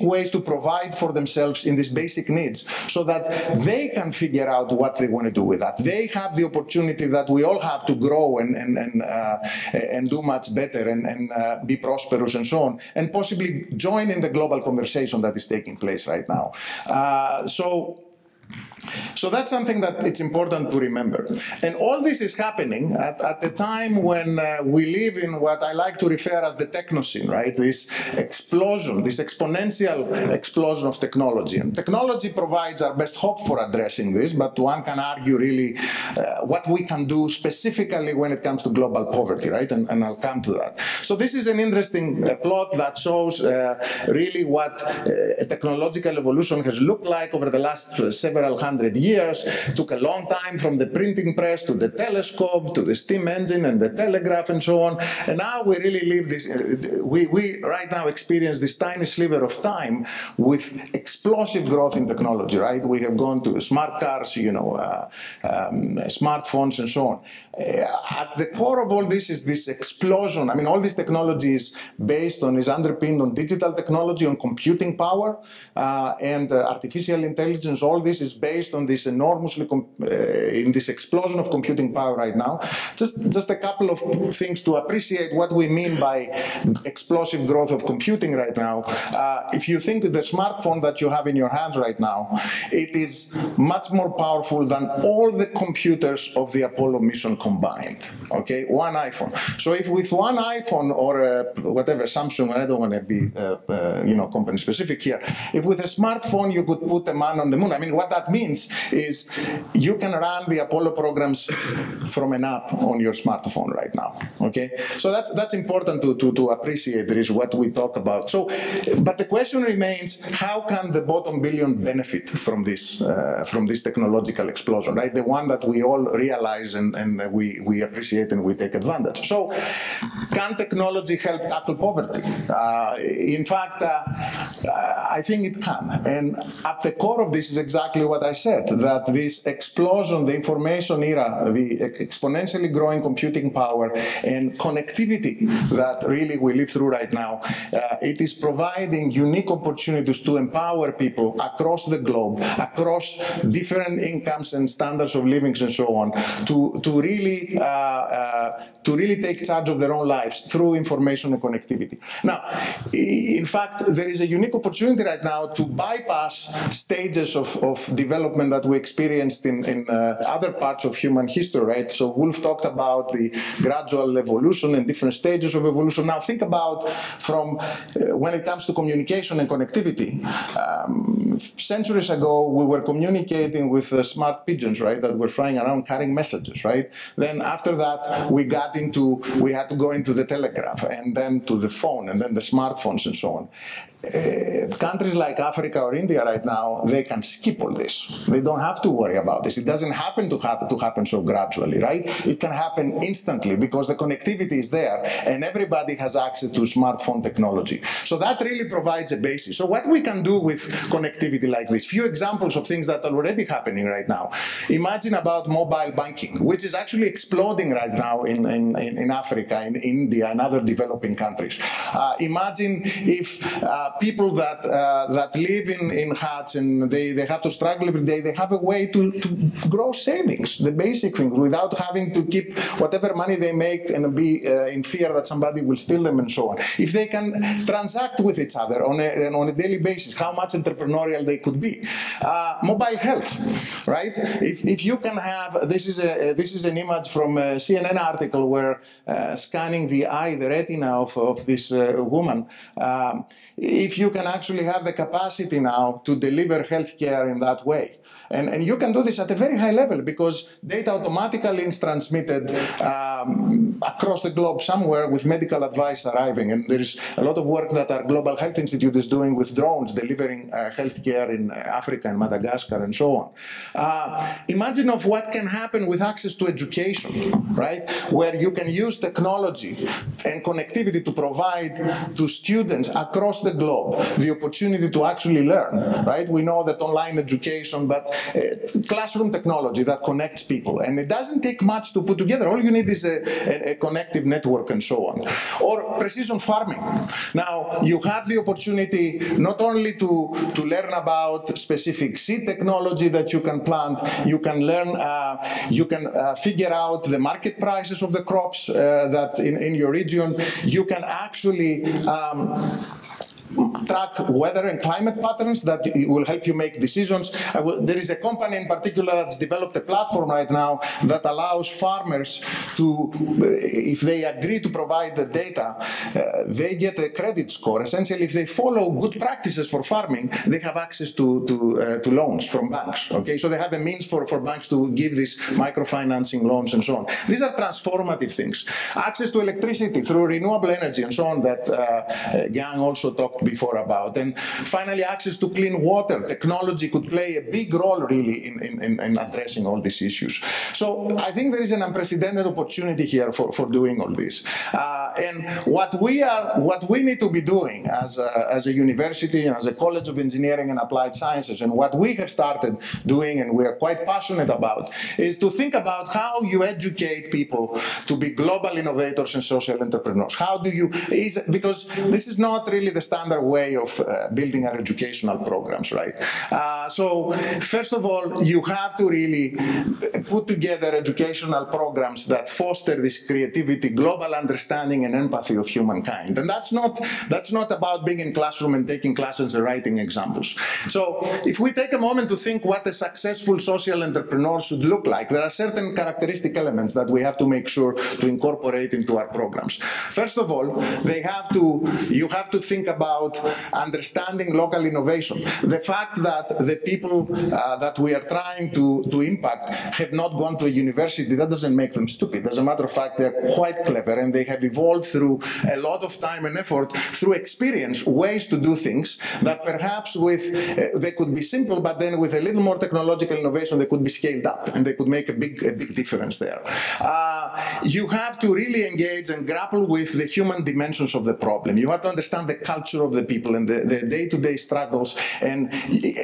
ways to provide for themselves in these basic needs so that they can figure out what they want to do with that. They have the opportunity that we all have to grow and do much better and be prosperous and so on, and possibly join in the global conversation that is taking place right now. So that's something that it's important to remember. And all this is happening at the time when we live in what I like to refer as the technocene, right? This explosion, this exponential explosion of technology. And technology provides our best hope for addressing this, but one can argue really what we can do specifically when it comes to global poverty, right? And I'll come to that. So this is an interesting plot that shows really what a technological evolution has looked like over the last several hundred years. It took a long time from the printing press to the telescope to the steam engine and the telegraph and so on. And now we really live this, we right now experience this tiny sliver of time with explosive growth in technology, right? We have gone to smart cars, smartphones and so on. At the core of all this is this explosion. I mean, all this technology is underpinned on digital technology, on computing power, and artificial intelligence. All this is based on this enormously, in this explosion of computing power right now. Just a couple of things to appreciate what we mean by explosive growth of computing right now. If you think of the smartphone that you have in your hands right now, it is much more powerful than all the computers of the Apollo mission combined. Okay, one iPhone. So if with one iPhone or whatever, Samsung, I don't want to be company specific here, if with a smartphone you could put a man on the moon, I mean, what that means is you can run the Apollo programs from an app on your smartphone right now. Okay, so that's important to appreciate. There is what we talk about. So, but the question remains: how can the bottom billion benefit from this technological explosion? Right, the one that we all realize and we appreciate and we take advantage. So, can technology help tackle poverty? In fact, I think it can. And at the core of this is exactly what I said: that this explosion, the information era, the exponentially growing computing power and connectivity that really we live through right now, it is providing unique opportunities to empower people across the globe, across different incomes and standards of living and so on, to really take charge of their own lives through information and connectivity. Now, in fact, there is a unique opportunity right now to bypass stages of development that we experienced in other parts of human history, right? So Wolf talked about the gradual evolution and different stages of evolution. Now think about from when it comes to communication and connectivity. Centuries ago, we were communicating with smart pigeons, right, that were flying around carrying messages, right? Then after that, we had to go into the telegraph, and then to the phone, and then the smartphones and so on. Countries like Africa or India right now, they can skip all this. They don't have to worry about this. It doesn't happen to happen so gradually, right? It can happen instantly because the connectivity is there and everybody has access to smartphone technology. So that really provides a basis. So what we can do with connectivity like this, few examples of things that are already happening right now. Imagine about mobile banking, which is actually exploding right now in Africa, in India, and other developing countries. Imagine if people that live in huts and they have to struggle every day, they have a way to grow savings, the basic things, without having to keep whatever money they make and be in fear that somebody will steal them and so on. If they can transact with each other on a daily basis, how much entrepreneurial they could be. Mobile health, right? If you can have, this is an image from a CNN article where scanning the eye, the retina of this woman, if you can actually have the capacity now to deliver healthcare in that way. And you can do this at a very high level because data automatically is transmitted across the globe somewhere with medical advice arriving. And there is a lot of work that our Global Health Institute is doing with drones delivering healthcare in Africa and Madagascar and so on. Imagine of what can happen with access to education, right? Where you can use technology and connectivity to provide to students across the globe the opportunity to actually learn, right? We know that online education, but classroom technology that connects people. And it doesn't take much to put together. All you need is a connective network and so on. Or precision farming. Now, you have the opportunity not only to learn about specific seed technology that you can plant, you can learn, you can figure out the market prices of the crops that in your region. You can actually track weather and climate patterns that will help you make decisions. There is a company in particular that's developed a platform right now that allows farmers to, if they agree to provide the data, they get a credit score. Essentially, if they follow good practices for farming, they have access to loans from banks. Okay, so they have a means for banks to give these microfinancing loans and so on. These are transformative things. Access to electricity through renewable energy and so on that Gang also talked before about. And finally, access to clean water. Technology could play a big role really in addressing all these issues. So I think there is an unprecedented opportunity here for doing all this. And what we need to be doing as a university and as a College of Engineering and Applied Sciences, and what we have started doing and we are quite passionate about, is to think about how you educate people to be global innovators and social entrepreneurs. How do you, because this is not really the standard way of building our educational programs, right? So first of all, you have to really put together educational programs that foster this creativity, global understanding and empathy of humankind. And that's not about being in classroom and taking classes and writing examples. So if we take a moment to think what a successful social entrepreneur should look like, there are certain characteristic elements that we have to make sure to incorporate into our programs. First of all, you have to think about understanding local innovation. The fact that the people that we are trying to impact have not gone to a university, that doesn't make them stupid. As a matter of fact, they're quite clever, and they have evolved through a lot of time and effort, through experience, ways to do things that perhaps they could be simple, but then with a little more technological innovation, they could be scaled up, and they could make a big difference there. You have to really engage and grapple with the human dimensions of the problem. You have to understand the culture of the people and the day-to-day struggles, and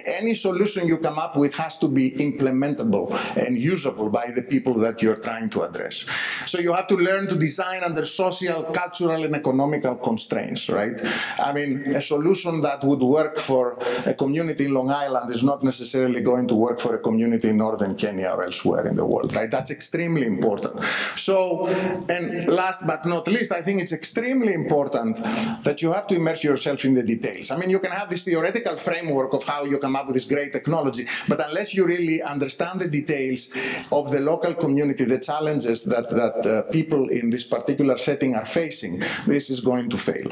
any solution you come up with has to be implementable and usable by the people that you're trying to address. So you have to learn to design under social, cultural, and economical constraints, right? I mean, a solution that would work for a community in Long Island is not necessarily going to work for a community in northern Kenya or elsewhere in the world, right? That's extremely important. So, and last but not least, I think it's extremely important that you have to immerse yourself in the details. I mean, you can have this theoretical framework of how you come up with this great technology, but unless you really understand the details of the local community, the challenges that people in this particular setting are facing, this is going to fail.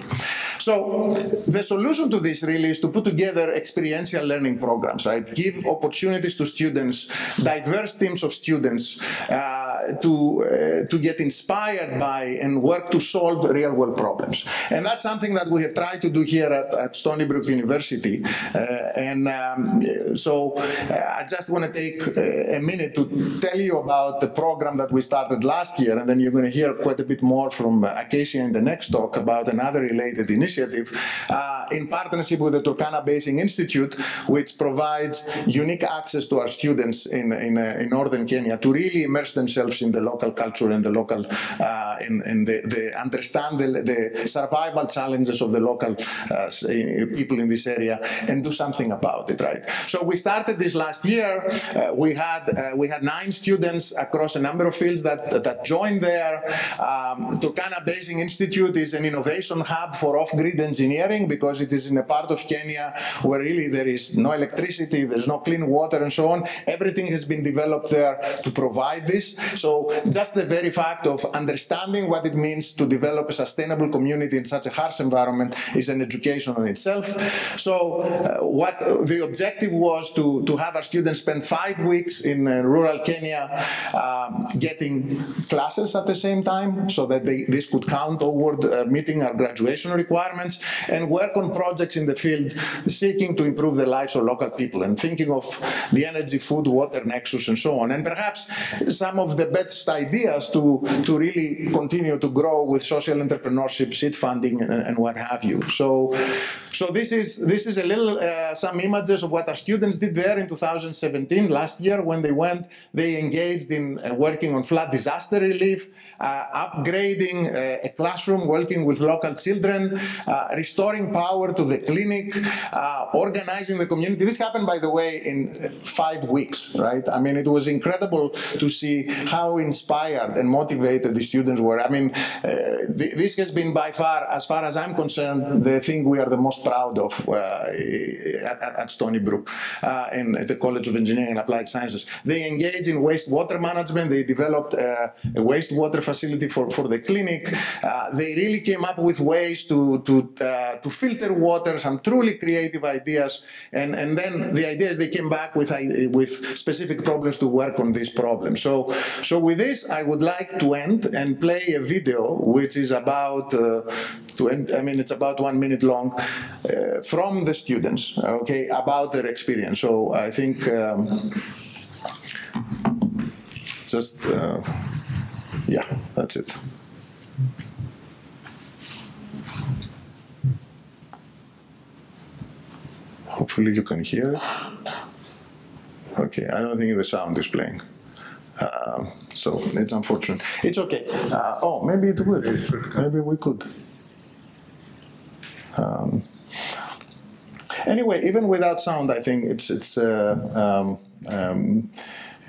So the solution to this really is to put together experiential learning programs, right? Give opportunities to students, diverse teams of students, to get inspired by and work to solve real-world problems. And that's something that we have tried to do here at Stony Brook University. So I just want to take a minute to tell you about the program that we started last year, and then you're going to hear quite a bit more from Acacia in the next talk about another related initiative in partnership with the Turkana Basin Institute, which provides unique access to our students in northern Kenya to really immerse themselves in the local culture and the local, understand the survival challenges of the local people in this area and do something about it, right? So we started this last year. We had 9 students across a number of fields that joined there. Turkana Basin Institute is an innovation hub for off-grid engineering because it is in a part of Kenya where really there is no electricity, there's no clean water and so on. Everything has been developed there to provide this. So just the very fact of understanding what it means to develop a sustainable community in such a harsh environment is an education in itself. So what the objective was to have our students spend 5 weeks in rural Kenya getting classes at the same time so that this could count toward meeting our graduation requirements, and work on projects in the field seeking to improve the lives of local people and thinking of the energy, food, water nexus and so on. And perhaps some of the best ideas to really continue to grow with social entrepreneurship, seed funding and what have you. So this is a little, some images of what our students did there in 2017. Last year when they went, they engaged in working on flood disaster relief, upgrading a classroom, working with local children, restoring power to the clinic, organizing the community. This happened, by the way, in 5 weeks, right? I mean, it was incredible to see how inspired and motivated the students were. I mean, this has been by far as I'm concerned, the thing we are the most proud of at Stony Brook and at the College of Engineering and Applied Sciences. They engaged in wastewater management. They developed a wastewater facility for the clinic. They really came up with ways to filter water, some truly creative ideas. And then the idea is they came back with specific problems to work on these problems. So with this, I would like to end and play a video which is about it's about 1 minute long from the students, okay, about their experience. So I think yeah, that's it. Hopefully you can hear it. Okay, I don't think the sound is playing. So it's unfortunate. It's okay. Oh, maybe it would. Maybe we could. Anyway, even without sound, I think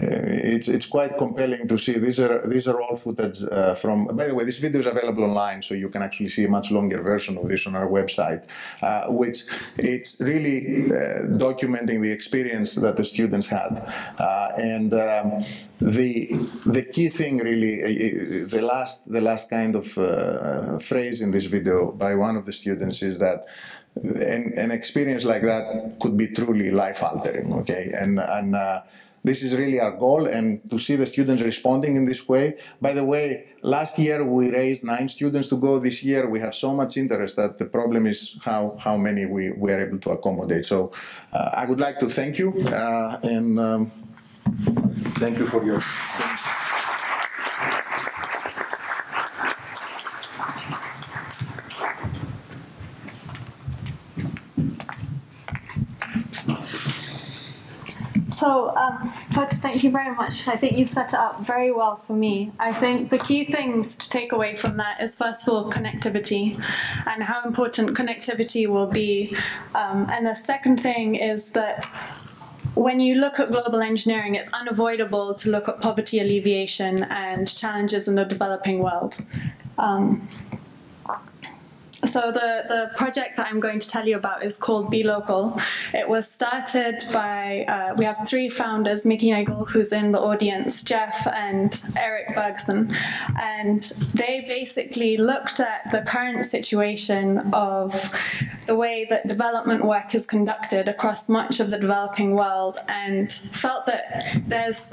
it's quite compelling to see. These are all footage from. By the way, this video is available online, so you can actually see a much longer version of this on our website, which it's really documenting the experience that the students had, and the key thing really, the last kind of phrase in this video by one of the students is that an experience like that could be truly life-altering. Okay, and this is really our goal, and to see the students responding in this way. By the way, last year we raised 9 students to go. This year we have so much interest that the problem is how many we are able to accommodate. So I would like to thank you, and thank you for your attention. So, thank you very much. I think you've set it up very well for me. I think the key things to take away from that is, first of all, connectivity and how important connectivity will be. And the second thing is that when you look at global engineering, it's unavoidable to look at poverty alleviation and challenges in the developing world. So the project that I'm going to tell you about is called Be Local. It was started by, we have 3 founders, Mickey Nagel, who's in the audience, Jeff and Eric Bergson, and they basically looked at the current situation of the way that development work is conducted across much of the developing world, and felt that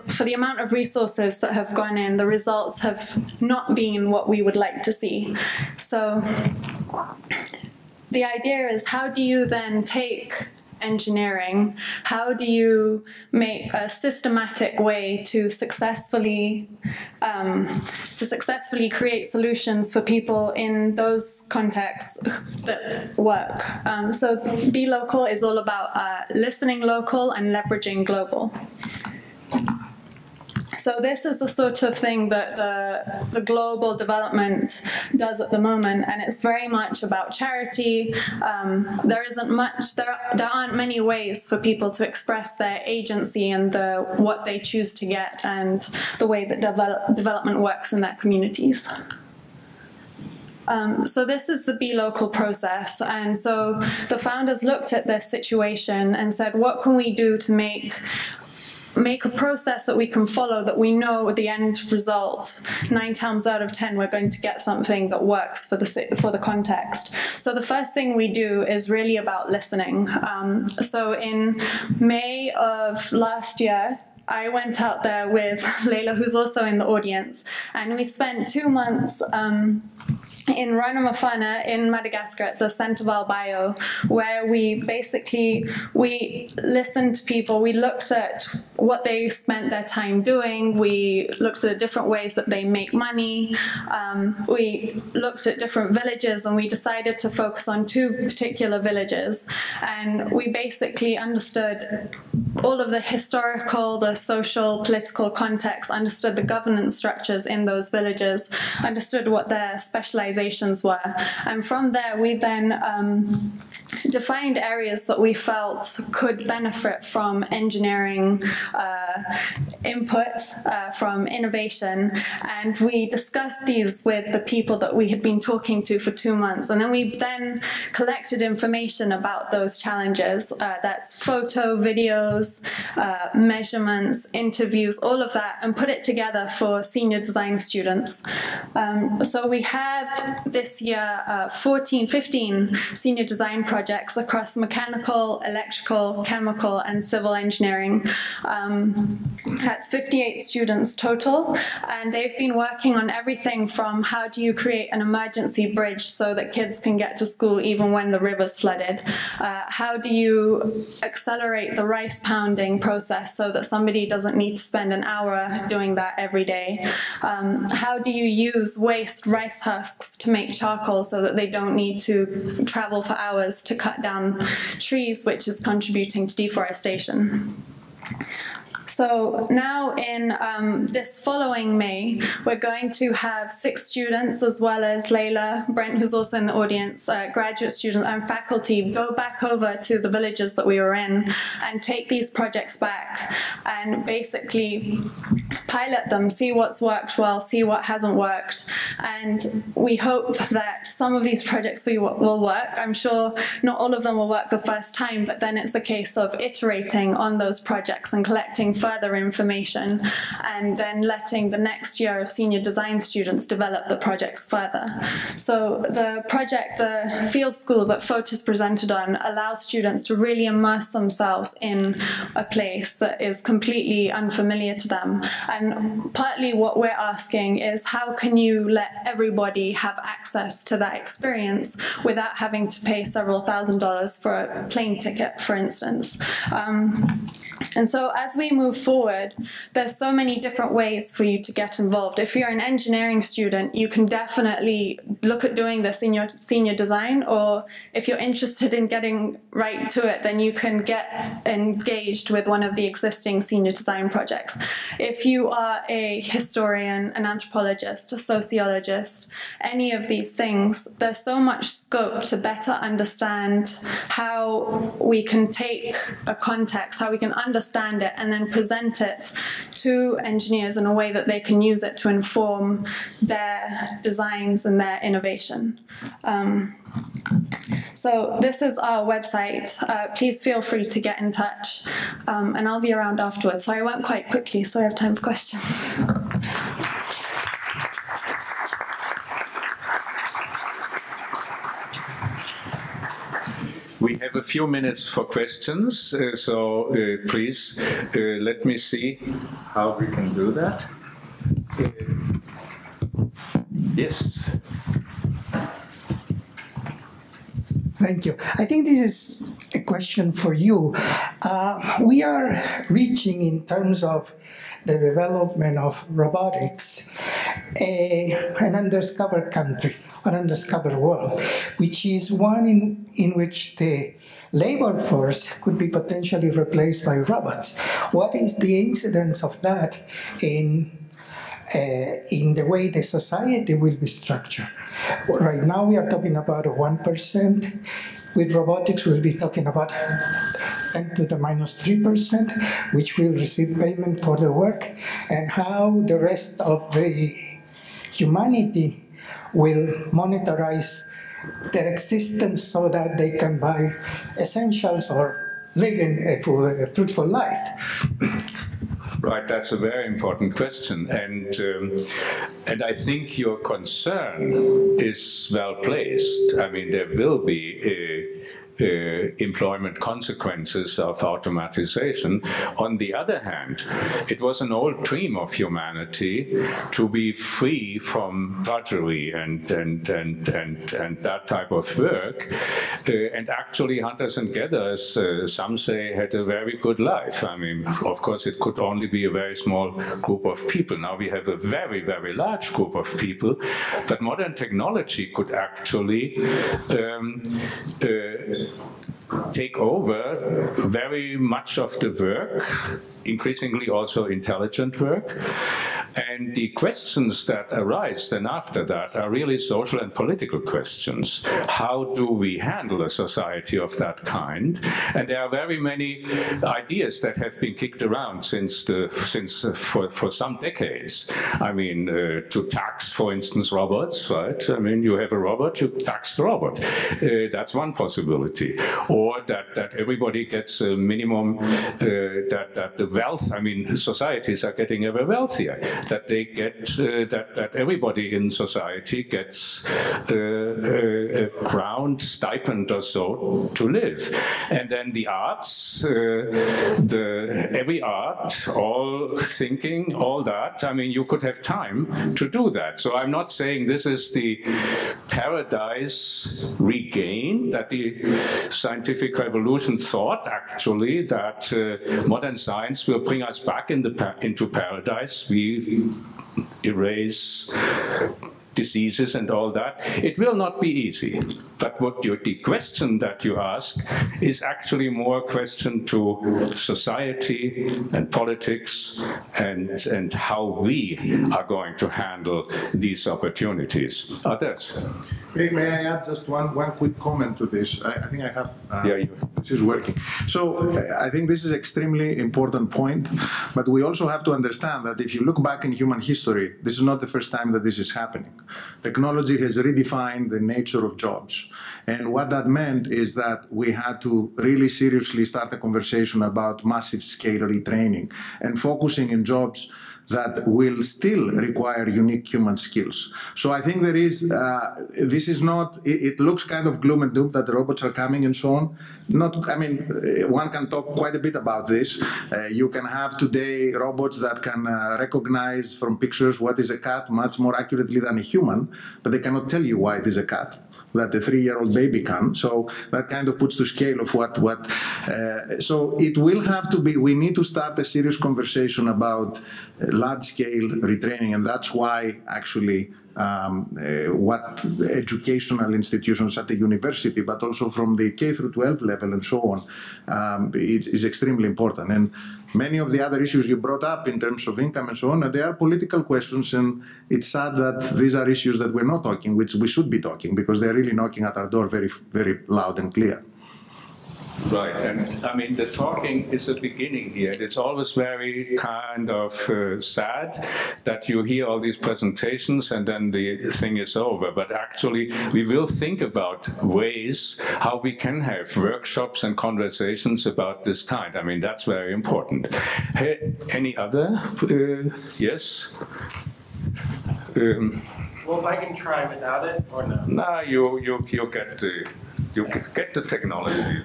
for the amount of resources that have gone in, the results have not been what we would like to see. So the idea is, how do you then take engineering, how do you make a systematic way to successfully create solutions for people in those contexts that work? So Be Local is all about listening local and leveraging global. So this is the sort of thing that the global development does at the moment, and it's very much about charity. There aren't many ways for people to express their agency and what they choose to get, and the way that development works in their communities. So this is the Be Local process, and so the founders looked at this situation and said, what can we do to make a process that we can follow, that we know the end result, 9 times out of 10 we're going to get something that works for the context. So the first thing we do is really about listening. So in May of last year, I went out there with Leila, who's also in the audience, and we spent 2 months in Ranamafana in Madagascar at the Centerval Bio, where we listened to people, we looked at what they spent their time doing, we looked at the different ways that they make money, we looked at different villages, and we decided to focus on 2 particular villages, and we basically understood all of the historical, the social, political context, understood the governance structures in those villages, understood what their specializations were. And from there, we then defined areas that we felt could benefit from engineering input, from innovation, and we discussed these with the people that we had been talking to for 2 months. And then we collected information about those challenges. That's photo, videos, measurements, interviews, all of that, and put it together for senior design students. So we have this year 15 senior design projects across mechanical, electrical, chemical, and civil engineering. That's 58 students total, and they've been working on everything from how do you create an emergency bridge so that kids can get to school even when the river's flooded? How do you accelerate the rice pounding process so that somebody doesn't need to spend an hour doing that every day? How do you use waste rice husks to make charcoal so that they don't need to travel for hours to cut down trees, which is contributing to deforestation? So now in this following May, we're going to have 6 students, as well as Layla, Brent, who's also in the audience, graduate students and faculty, go back over to the villages that we were in and take these projects back and basically pilot them, see what's worked well, see what hasn't worked. And we hope that some of these projects will work. I'm sure not all of them will work the first time, but then it's a case of iterating on those projects and collecting further information, and then letting the next year of senior design students develop the projects further. So the project, the field school that Fotis presented on, allows students to really immerse themselves in a place that is completely unfamiliar to them. And partly what we're asking is, how can you let everybody have access to that experience without having to pay several $1,000s for a plane ticket, for instance? And so as we move forward, there's so many different ways for you to get involved. If you're an engineering student, you can definitely look at doing this in your senior design, or if you're interested in getting right to it, then you can get engaged with one of the existing senior design projects. If you are a historian, an anthropologist, a sociologist, any of these things, there's so much scope to better understand how we can take a context, how we can understand it, and then present it to engineers in a way that they can use it to inform their designs and their innovation. So this is our website. Please feel free to get in touch, and I'll be around afterwards. So I went quite quickly, so I have time for questions. We have a few minutes for questions, so please let me see how we can do that. Yes. Thank you. I think this is a question for you. We are reaching, in terms of the development of robotics, an undiscovered country, an undiscovered world, which is one in which the labor force could be potentially replaced by robots. What is the incidence of that in the way the society will be structured? Right now we are talking about 1%. With robotics we'll be talking about 10 to the minus 3%, which will receive payment for their work, and how the rest of the humanity will monetize their existence so that they can buy essentials or live in a fruitful life. Right, that's a very important question, and I think your concern is well placed. I mean, there will be employment consequences of automatization. On the other hand, it was an old dream of humanity to be free from drudgery and that type of work. And actually, hunters and gatherers, some say, had a very good life. I mean, of course, it could only be a very small group of people. Now we have a very, very large group of people, but modern technology could actually take over very much of the work, increasingly also intelligent work. And the questions that arise then after that are really social and political questions. How do we handle a society of that kind? And there are very many ideas that have been kicked around for some decades. I mean, to tax, for instance, robots, right? I mean, you have a robot, you tax the robot. That's one possibility. Or that everybody gets a minimum, that the wealth, I mean, societies are getting ever wealthier. That they get, that everybody in society gets a crowned stipend or so to live. And then the arts, every art, all thinking, all that, I mean, you could have time to do that. So I'm not saying this is the paradise regained, that the scientific revolution thought actually that modern science will bring us back into paradise. We erase diseases and all that. It will not be easy. But the question that you ask is actually more a question to society and politics and how we are going to handle these opportunities. Others? May I add just one quick comment to this? I think I have, this is working. So I think this is extremely important point, but we also have to understand that if you look back in human history, this is not the first time that this is happening. Technology has redefined the nature of jobs. And what that meant is that we had to really seriously start a conversation about massive scale retraining and focusing in jobs that will still require unique human skills. So I think there is, this is not, it looks kind of gloom and doom that the robots are coming and so on. Not, I mean, one can talk quite a bit about this. You can have today robots that can recognize from pictures what is a cat much more accurately than a human, but they cannot tell you why it is a cat that a 3-year-old baby can. So that kind of puts to scale of so it will have to be, we need to start a serious conversation about large-scale retraining, and that's why actually what educational institutions at the university, but also from the K through 12 level and so on, it is extremely important. And many of the other issues you brought up in terms of income and so on, they are political questions, and it's sad that these are issues that we're not talking, which we should be talking, because they're really knocking at our door very, very loud and clear. Right, and I mean, the talking is the beginning here. It's always very kind of sad that you hear all these presentations and then the thing is over. But actually, we will think about ways how we can have workshops and conversations about this kind. I mean, that's very important. Hey, any other? Yes? Well, if I can try without it, or no? No, you get the technology.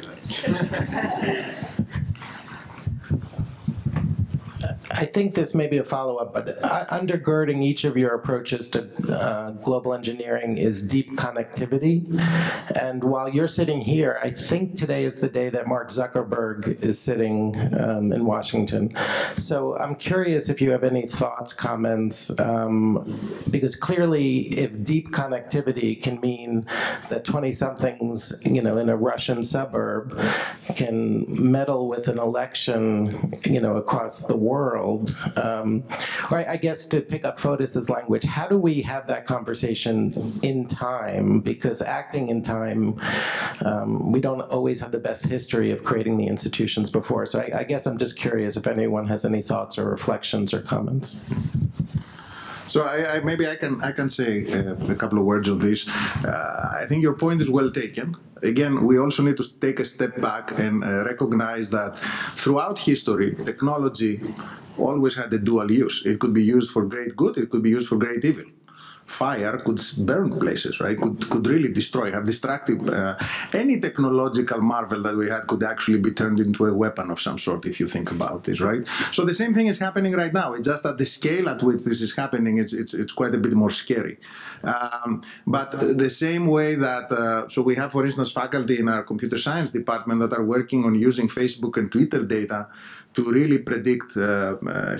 I think this may be a follow-up, but undergirding each of your approaches to global engineering is deep connectivity. And while you're sitting here, I think today is the day that Mark Zuckerberg is sitting in Washington. So I'm curious if you have any thoughts, comments, because clearly if deep connectivity can mean that 20-somethings, in a Russian suburb can meddle with an election, across the world, or I guess to pick up Fotis's language, how do we have that conversation in time? Because acting in time, we don't always have the best history of creating the institutions before. So I guess I'm just curious if anyone has any thoughts or reflections or comments. So maybe I can say a couple of words on this. I think your point is well taken. Again, we also need to take a step back and recognize that throughout history, technology always had a dual use. It could be used for great good, it could be used for great evil. Fire could burn places, right? Could really destroy, have destructive. Any technological marvel that we had could actually be turned into a weapon of some sort, if you think about this, right? So the same thing is happening right now. It's just at the scale at which this is happening, it's quite a bit more scary. But the same way that, so we have, for instance, faculty in our computer science department that are working on using Facebook and Twitter data to really predict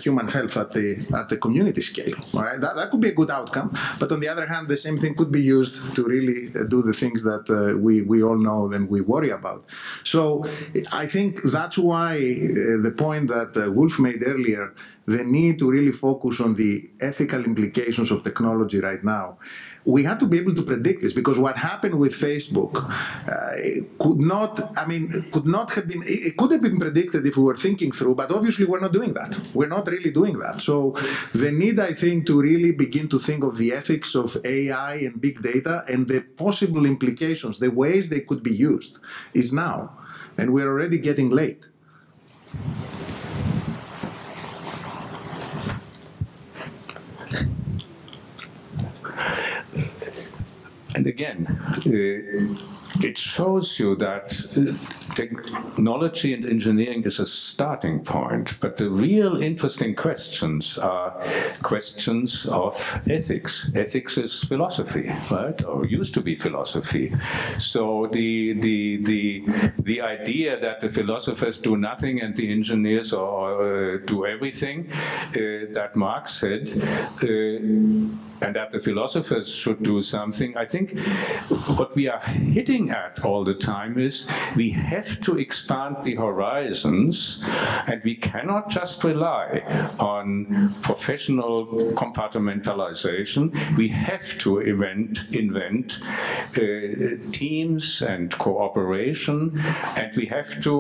human health at the community scale. All right, that could be a good outcome. But on the other hand, the same thing could be used to really do the things that we all know and we worry about. So I think that's why the point that Wolf made earlier, the need to really focus on the ethical implications of technology right now. We have to be able to predict this, because what happened with Facebook could not have been, it could have been predicted if we were thinking through, but obviously we're not doing that. We're not really doing that. So the need, I think, to really begin to think of the ethics of AI and big data and the possible implications, the ways they could be used, is now. And we're already getting late. And again, it shows you that technology and engineering is a starting point, but the real interesting questions are questions of ethics. Ethics is philosophy, right? Or used to be philosophy. So the idea that the philosophers do nothing and the engineers do everything, that Marx said, and that the philosophers should do something. I think what we are hitting at all the time is we have to expand the horizons, and we cannot just rely on professional compartmentalization. We have to invent teams and cooperation, and we have to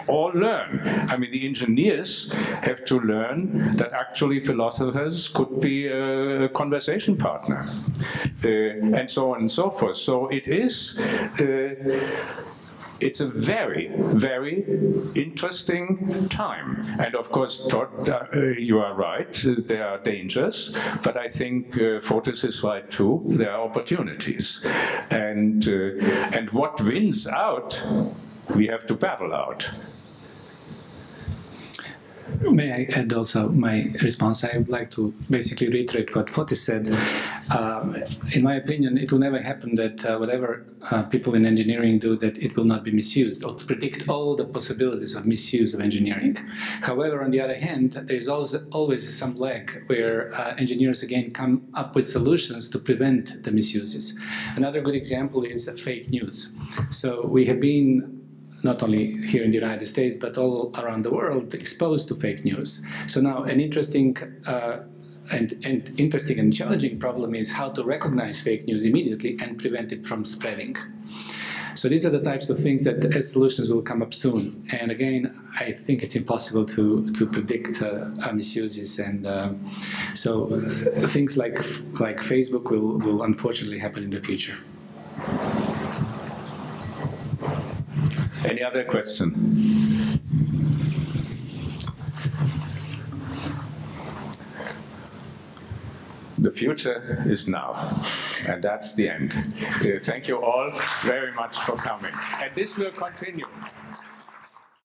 all learn. I mean, the engineers have to learn that actually philosophers could be a conversation partner, and so on and so forth. So it is, it's a very, very interesting time. And of course, Todd, you are right, there are dangers, but I think Fotis is right too, there are opportunities. And what wins out, we have to battle out. May I add also my response? I would like to basically reiterate what Fotis said. In my opinion, it will never happen that whatever people in engineering do, that it will not be misused, or to predict all the possibilities of misuse of engineering. However, on the other hand, there is always some lag where engineers again come up with solutions to prevent the misuses. Another good example is fake news. So we have been not only here in the United States, but all around the world, exposed to fake news. So now an interesting and challenging problem is how to recognize fake news immediately and prevent it from spreading. So these are the types of things that as solutions will come up soon. And again, I think it's impossible to predict misuses, and so things like Facebook will unfortunately happen in the future. Any other question? The future is now, and that's the end. Thank you all very much for coming. And this will continue.